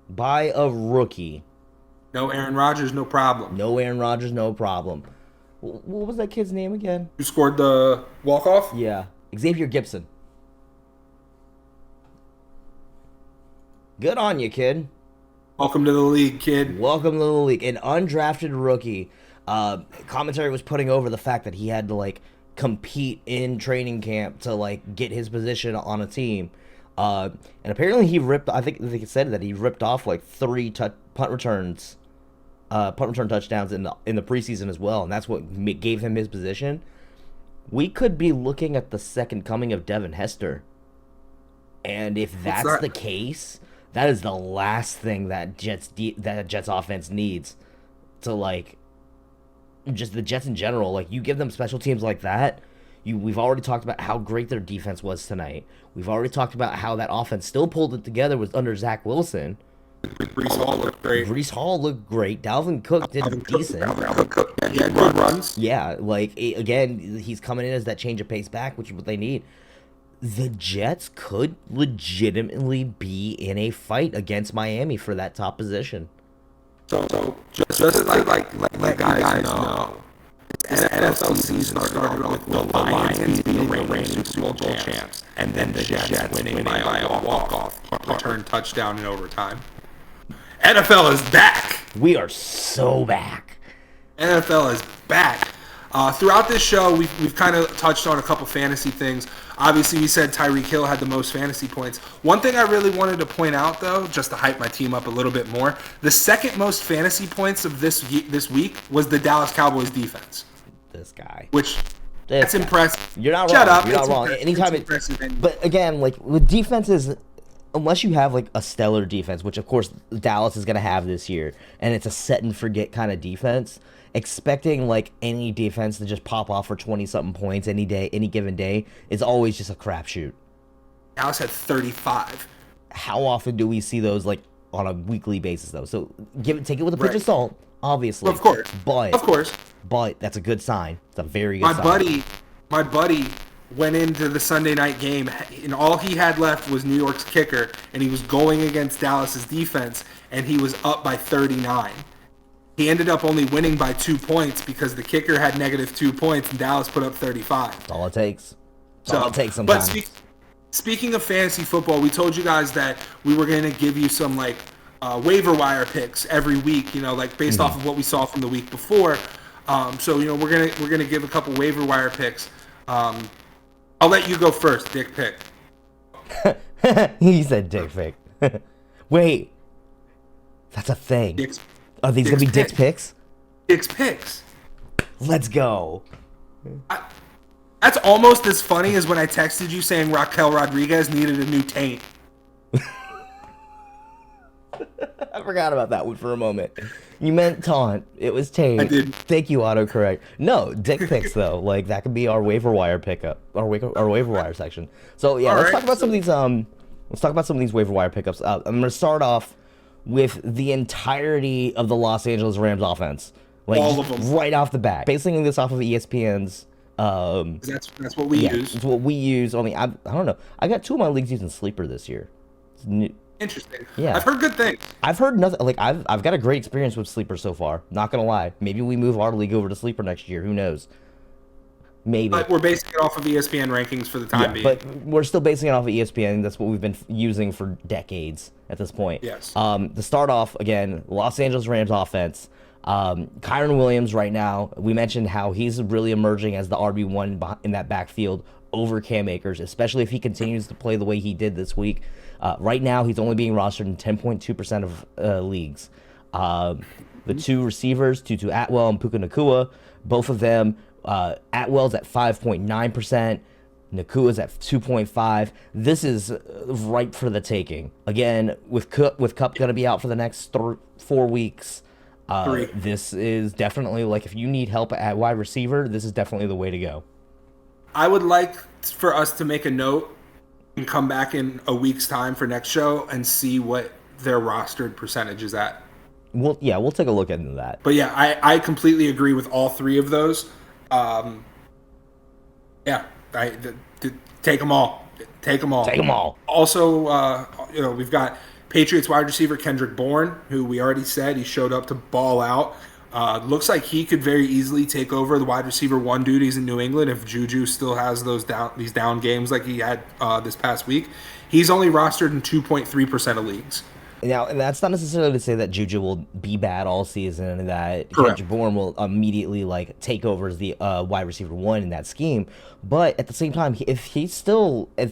By a rookie. No Aaron Rodgers, no problem. No Aaron Rodgers, no problem. What was that kid's name again? Who scored the walk-off? Yeah. Xavier Gibson. Good on you, kid. Welcome to the league, kid. Welcome to the league. An undrafted rookie. Commentary was putting over the fact that he had to, compete in training camp to, get his position on a team. And apparently he I think they said that he ripped off, 3 punt return touchdowns in the preseason as well, and that's what gave him his position. We could be looking at the second coming of Devin Hester. And if that's the case, that is the last thing that Jets offense needs to just the Jets in general. You give them special teams like that. We've already talked about how great their defense was tonight. We've already talked about how that offense still pulled it together with under Zach Wilson. Breece Hall looked great. Dalvin Cook did decent. Dalvin Cook, he had good runs. Yeah, again, he's coming in as that change of pace back, which is what they need. The Jets could legitimately be in a fight against Miami for that top position. So just let guys know, this NFL season started with the Lions being the reigning Super Bowl champs, and then the Jets winning by a walk-off return touchdown in overtime. NFL is back. We are so back. NFL is back. Throughout this show, we've kind of touched on a couple fantasy things. Obviously, we said Tyreek Hill had the most fantasy points. One thing I really wanted to point out, though, just to hype my team up a little bit more, the second most fantasy points of this week was the Dallas Cowboys defense. This guy. That's impressive. You're not Shut wrong. up. You're not wrong. Anytime but again, with defenses, unless you have a stellar defense, which of course Dallas is going to have this year, and it's a set and forget kind of defense, expecting any defense to just pop off for 20-something points any given day is always just a crapshoot. Dallas had 35. How often do we see those on a weekly basis though? So take it with a pinch of salt, obviously. Of course. But that's a good sign. It's a very good sign. My buddy went into the Sunday night game, and all he had left was New York's kicker, and he was going against Dallas's defense, and he was up by 39. He ended up only winning by 2 points because the kicker had -2 points and Dallas put up 35. That's all it takes. All it takes sometimes. But speaking of fantasy football, we told you guys that we were going to give you some waiver wire picks every week, based off of what we saw from the week before. So we're gonna give a couple waiver wire picks. I'll let you go first, Dick Pick. He said Dick Pick. Wait, that's a thing. Are these going to be Dick's picks? Dick's picks. Let's go. That's almost as funny as when I texted you saying Raquel Rodriguez needed a new taint. I forgot about that one for a moment. You meant taunt. It was taint. I did. Thank you, autocorrect. No, Dick picks though. That could be our waiver wire pickup, our waiver wire section. So yeah, let's talk about some of these. Let's talk about some of these waiver wire pickups. I'm going to start off with the entirety of the Los Angeles Rams offense. Like All of them. right off the bat. Basing this off of ESPN's. That's what we use. It's what we use. I mean, I don't know. I got 2 of my leagues using Sleeper this year. Interesting. Yeah. I've heard good things. I've heard nothing. Like I've got a great experience with Sleeper so far. Not gonna lie. Maybe we move our league over to Sleeper next year. Who knows? Maybe. But we're basing it off of ESPN rankings for the time being. But we're still basing it off of ESPN. That's what we've been using for decades at this point. Yes. To start off, again, Los Angeles Rams offense. Kyron Williams right now, we mentioned how he's really emerging as the RB1 in that backfield over Cam Akers, especially if he continues to play the way he did this week. Right now, he's only being rostered in 10.2% of leagues. The 2 receivers, Tutu Atwell and Puka Nacua, both of them, Atwell's at 5.9%, Nakua's at 2.5. This is ripe for the taking. Again, with Kupp going to be out for the next 4 weeks, this is definitely, like, if you need help at wide receiver, this is definitely the way to go. I would like for us to make a note and come back in a week's time for next show and see what their rostered percentage is at. We'll take a look into that. But yeah, I completely agree with all 3 of those. Take them all. Take them all. Take them all. Also, we've got Patriots wide receiver Kendrick Bourne, who we already said he showed up to ball out. Looks like he could very easily take over the wide receiver 1 duties in New England if Juju still has these down games like he had this past week. He's only rostered in 2.3% of leagues. Now, and that's not necessarily to say that Juju will be bad all season and that Kendrick Bourne will immediately take over as the wide receiver 1 in that scheme. But at the same time, if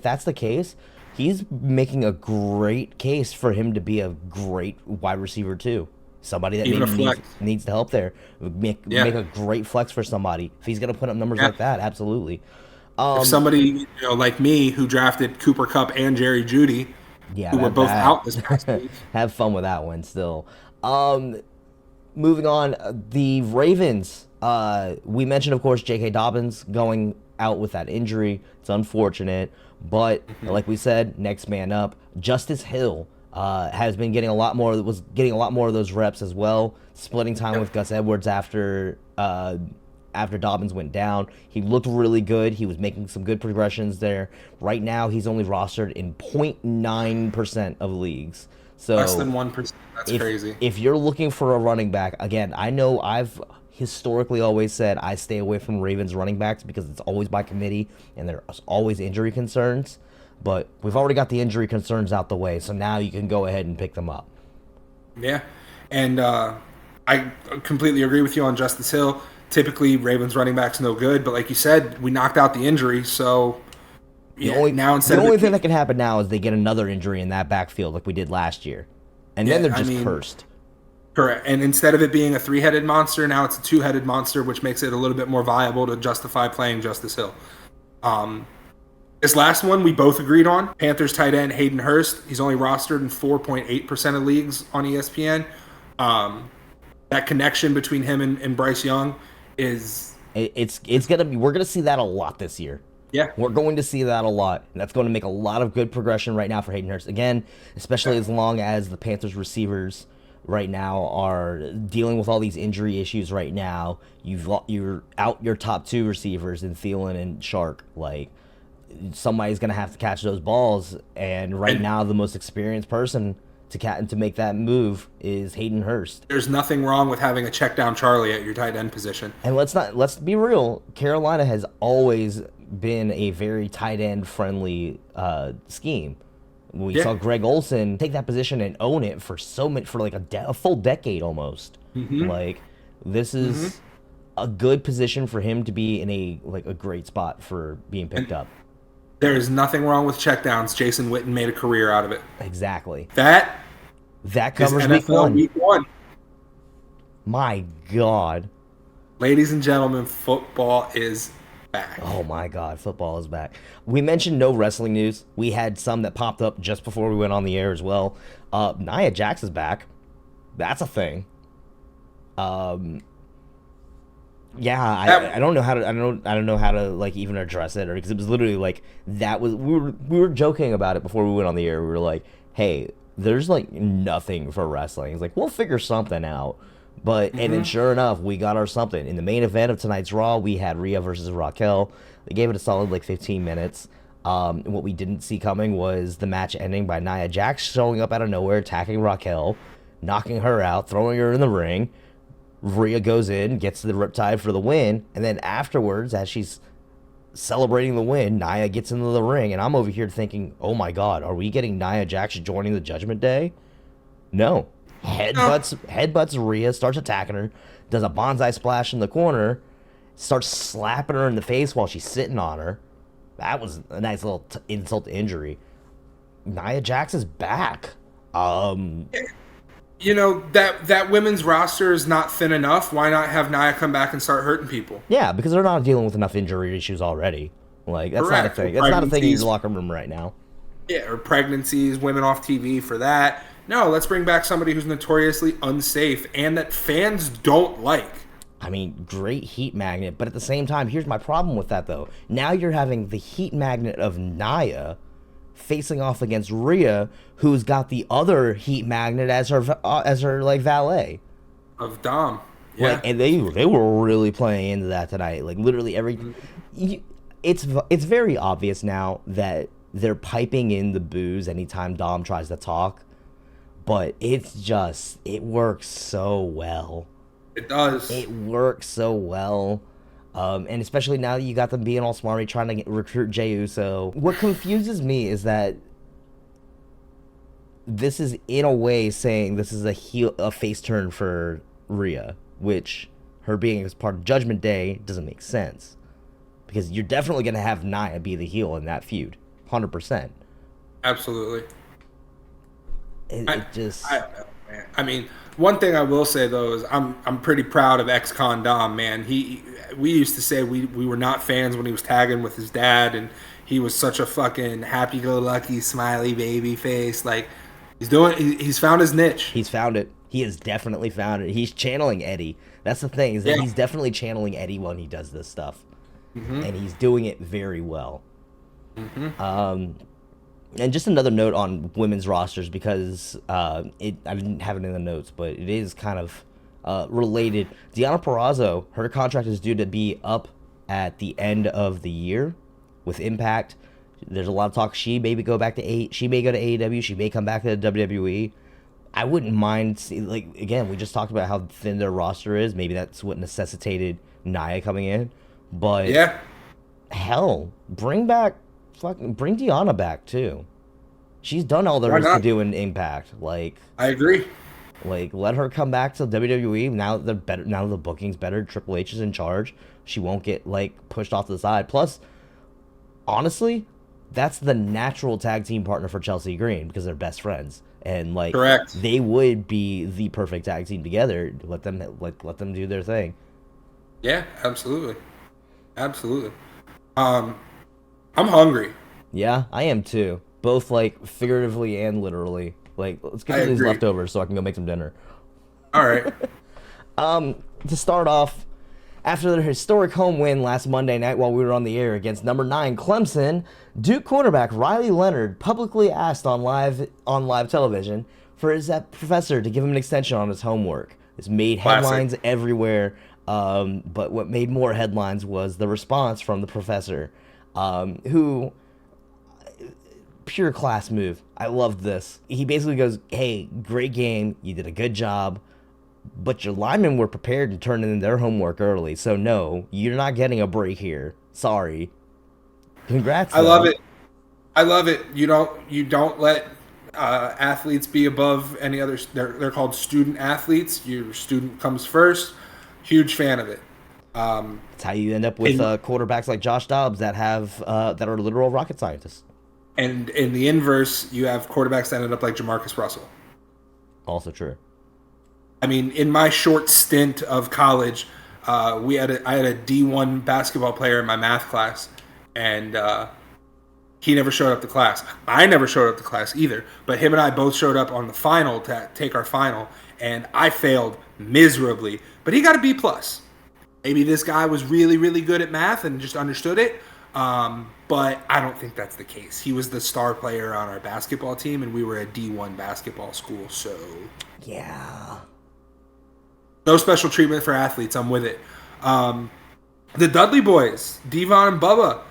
that's the case, he's making a great case for him to be a great wide receiver 2. Somebody that maybe needs the help there. Make a great flex for somebody. If he's going to put up numbers like that, absolutely. If somebody like me who drafted Cooper Kupp and Jerry Jeudy, who were both out this past week. Have fun with that one still. Moving on, the Ravens. We mentioned, of course, J.K. Dobbins going out with that injury. It's unfortunate. But like we said, next man up. Justice Hill has been getting a lot more of those reps as well, splitting time with Gus Edwards after Dobbins went down. He looked really good. He was making some good progressions there. Right now, he's only rostered in 0.9% of leagues. So less than 1%. That's crazy. If you're looking for a running back, again, I know I've historically always said I stay away from Ravens running backs because it's always by committee and there's always injury concerns. But we've already got the injury concerns out the way, so now you can go ahead and pick them up. Yeah, and I completely agree with you on Justice Hill. Typically, Ravens running backs no good, but like you said, we knocked out the injury, so the only thing that can happen now is they get another injury in that backfield like we did last year, and then they're just cursed. Correct, and instead of it being a 3-headed monster, now it's a 2-headed monster, which makes it a little bit more viable to justify playing Justice Hill. This last one we both agreed on. Panthers tight end Hayden Hurst. He's only rostered in 4.8% of leagues on ESPN. That connection between him and Bryce Young is we're gonna see that a lot this year. Yeah, we're going to see that a lot, and that's going to make a lot of good progression right now for Hayden Hurst. Again, especially as long as the Panthers receivers right now are dealing with all these injury issues right now. You're out your top 2 receivers in Thielen and Shark. Somebody's going to have to catch those balls, and now the most experienced person to make that move is Hayden Hurst. There's nothing wrong with having a check down Charlie at your tight end position. And let's be real. Carolina has always been a very tight end friendly scheme. We saw Greg Olsen take that position and own it for a full decade almost. This is a good position for him to be in a great spot for being picked up. There is nothing wrong with checkdowns. Jason Witten made a career out of it. Exactly. That covers NFL week 1. My God. Ladies and gentlemen, football is back. Oh my God, football is back. We mentioned no wrestling news. We had some that popped up just before we went on the air as well. Nia Jax is back. That's a thing. I don't know how to even address it, or because it was literally we were joking about it before we went on the air. We were like, hey, there's nothing for wrestling. It's we'll figure something out. But and then sure enough, we got our something. In the main event of tonight's Raw, we had Rhea versus Raquel. They gave it a solid like 15 minutes. What we didn't see coming was the match ending by Nia Jax showing up out of nowhere, attacking Raquel, knocking her out, throwing her in the ring. Rhea goes in, gets the Riptide for the win, and then afterwards, as she's celebrating the win, Nia gets into the ring, and I'm over here thinking, oh my god, are we getting Nia Jax joining the Judgment Day? No. Headbutts Rhea, starts attacking her, does a bonsai splash in the corner, starts slapping her in the face while she's sitting on her. That was a nice little insult to injury. Nia Jax is back. You know, that women's roster is not thin enough. Why not have Nia come back and start hurting people? Yeah, because they're not dealing with enough injury issues already. Like, that's not a thing. That's not a thing in your locker room right now. Yeah, or pregnancies, women off TV for that. No, let's bring back somebody who's notoriously unsafe and that fans don't like. I mean, great heat magnet, but at the same time, here's my problem with that, though. Now you're having the heat magnet of Nia facing off against Rhea, who's got the other heat magnet as her like valet of Dom. Yeah, like, and they were really playing into that tonight. Like literally it's very obvious now that they're piping in the booze anytime Dom tries to talk, but it works so well. It does. It works so well. And especially now that you got them being all smarmy, trying to recruit Jey Uso. What confuses me is that this is, in a way, saying this is a face turn for Rhea, which her being as part of Judgment Day doesn't make sense. Because you're definitely going to have Nia be the heel in that feud. 100%. Absolutely. I mean, one thing I will say though is I'm pretty proud of ex-con Dom, man. We used to say we were not fans when he was tagging with his dad, and he was such a fucking happy-go-lucky, smiley baby face. Like he's found his niche. He's found it. He has definitely found it. He's channeling Eddie. That's the thing, is that he's definitely channeling Eddie when he does this stuff, and he's doing it very well. And just another note on women's rosters, because I didn't have it in the notes, but it is kind of related. Deonna Purrazzo, her contract is due to be up at the end of the year with Impact. There's a lot of talk she may go to AEW, she may come back to the WWE. I wouldn't mind, again, we just talked about how thin their roster is. Maybe that's what necessitated Nia coming in. But yeah, hell, bring Deonna back too. She's done all there is to do in Impact. Like, I agree. Like, let her come back to WWE now that they're better. Now that the booking's better, Triple H is in charge. She won't get pushed off to the side. Plus, honestly, that's the natural tag team partner for Chelsea Green because they're best friends. And correct, they would be the perfect tag team together. Let them do their thing. Yeah, absolutely. I'm hungry. Yeah, I am too. Both figuratively and literally. Let's get these leftovers so I can go make some dinner. All right. To start off, after their historic home win last Monday night while we were on the air against number 9 Clemson, Duke cornerback Riley Leonard publicly asked on live television for his professor to give him an extension on his homework. This made headlines everywhere, but what made more headlines was the response from the professor, who... pure class move. I loved this. He basically goes, hey, great game. You did a good job. But your linemen were prepared and turned in their homework early. So, no, you're not getting a break here. Sorry. Congrats. I love it. You don't let athletes be above any other. They're called student athletes. Your student comes first. Huge fan of it. That's how you end up with quarterbacks like Josh Dobbs that are literal rocket scientists. And in the inverse, you have quarterbacks that ended up like Jamarcus Russell. Also true. I mean, in my short stint of college, I had a D1 basketball player in my math class, and he never showed up to class. I never showed up to class either, but him and I both showed up on the final to take our final, and I failed miserably, but he got a B+. Maybe this guy was really, really good at math and just understood it. But I don't think that's the case. He was the star player on our basketball team, and we were a D1 basketball school, so... Yeah. No special treatment for athletes. I'm with it. The Dudley boys, Devon and Bubba,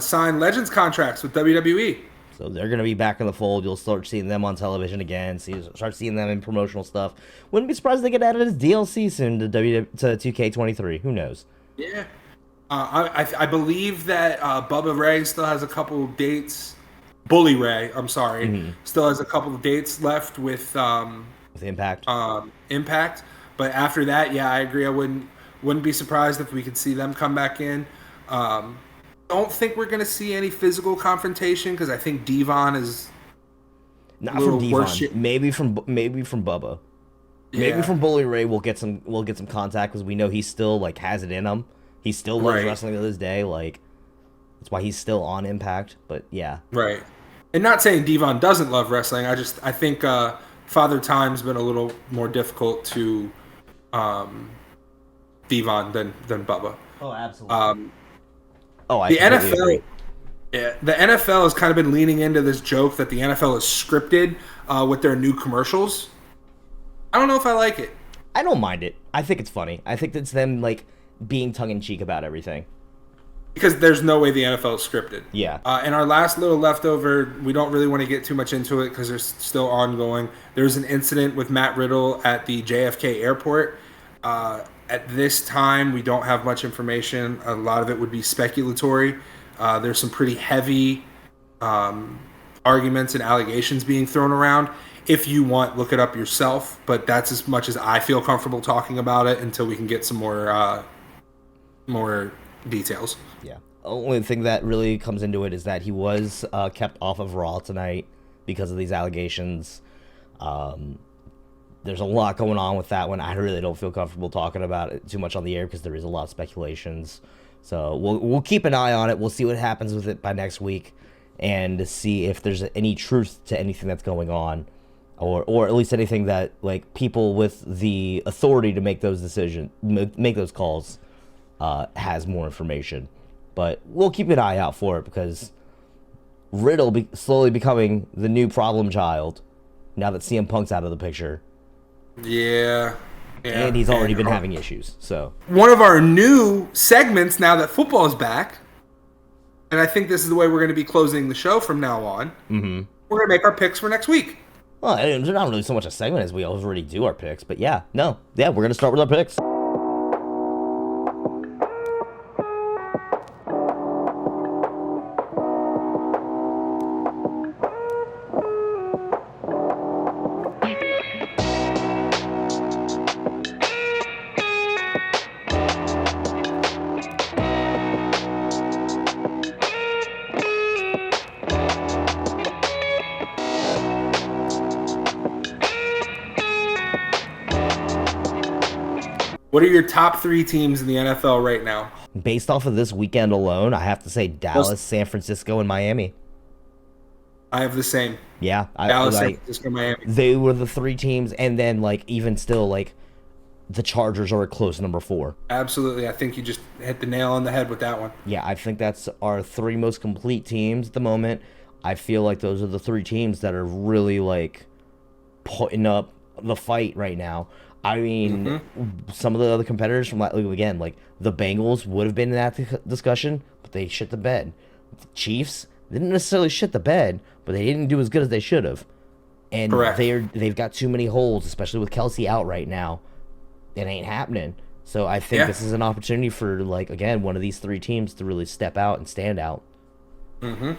signed Legends contracts with WWE. So they're going to be back in the fold. You'll start seeing them on television again. Start seeing them in promotional stuff. Wouldn't be surprised if they get added as DLC soon to 2K23. Who knows? Yeah. I believe that Bubba Ray still has a couple of dates. Bully Ray, I'm sorry, still has a couple of dates left with Impact. Impact. But after that, yeah, I agree. I wouldn't be surprised if we could see them come back in. Don't think we're going to see any physical confrontation because I think Devon is not from Devon. Maybe from Bubba. Yeah. Maybe from Bully Ray we'll get some contact because we know he still like has it in him. He still loves wrestling to this day. Like that's why he's still on Impact. But yeah, right. And not saying Devon doesn't love wrestling. I think Father Time's been a little more difficult to Devon than Bubba. Oh, absolutely. The NFL, agree. Yeah, the NFL has kind of been leaning into this joke that the NFL is scripted with their new commercials. I don't know if I like it. I don't mind it. I think it's funny. I think it's them like being tongue in cheek about everything. Because there's no way the NFL is scripted. Yeah. And our last little leftover, we don't really want to get too much into it because there's still ongoing. There's an incident with Matt Riddle at the JFK airport. At this time, we don't have much information. A lot of it would be speculatory. There's some pretty heavy arguments and allegations being thrown around. If you want, look it up yourself. But that's as much as I feel comfortable talking about it until we can get some more details. Yeah. Only thing that really comes into it is that he was kept off of Raw tonight because of these allegations. There's a lot going on with that one. I really don't feel comfortable talking about it too much on the air because there is a lot of speculations. So we'll keep an eye on it. We'll see what happens with it by next week and see if there's any truth to anything that's going on or at least anything that like people with the authority to make those decisions, make those calls has more information. But we'll keep an eye out for it because Riddle slowly becoming the new problem child now that CM Punk's out of the picture. Yeah. And he's already been having issues. So one of our new segments now that football is back, and I think this is the way we're going to be closing the show from now on. Mm-hmm. We're going to make our picks for next week. Well, it's not really so much a segment as we already do our picks, but we're going to start with our picks. What are your top three teams in the NFL right now? Based off of this weekend alone, I have to say Dallas, San Francisco, and Miami. I have the same. Yeah. Dallas, San Francisco, Miami. They were the three teams, and then, like, even still, like, the Chargers are a close number 4. Absolutely. I think you just hit the nail on the head with that one. Yeah, I think that's our 3 most complete teams at the moment. I feel like those are the 3 teams that are really, like, putting up the fight right now. I mean, some of the other competitors from, again, like, the Bengals would have been in that discussion, but they shit the bed. The Chiefs didn't necessarily shit the bed, but they didn't do as good as they should have. And they've got too many holes, especially with Kelsey out right now. It ain't happening. So I think this is an opportunity for, like, again, one of these 3 teams to really step out and stand out. Mm-hmm.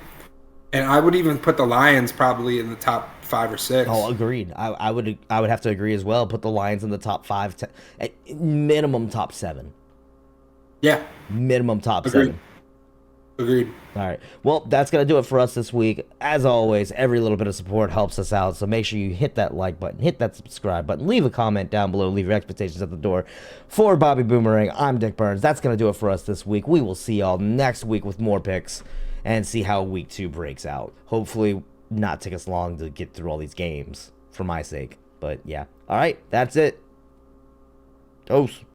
And I would even put the Lions probably in the top 5 or 6. Oh, agreed. I would have to agree as well. Put the Lions in the top 5, at minimum top 7. Yeah. Minimum top 7. Agreed. All right. Well, that's going to do it for us this week. As always, every little bit of support helps us out, so make sure you hit that like button, hit that subscribe button, leave a comment down below, leave your expectations at the door. For Bobby Boomerang, I'm Dick Burns. That's going to do it for us this week. We will see y'all next week with more picks and see how week 2 breaks out. Hopefully not take us long to get through all these games for my sake. But yeah. All right. That's it. Toast.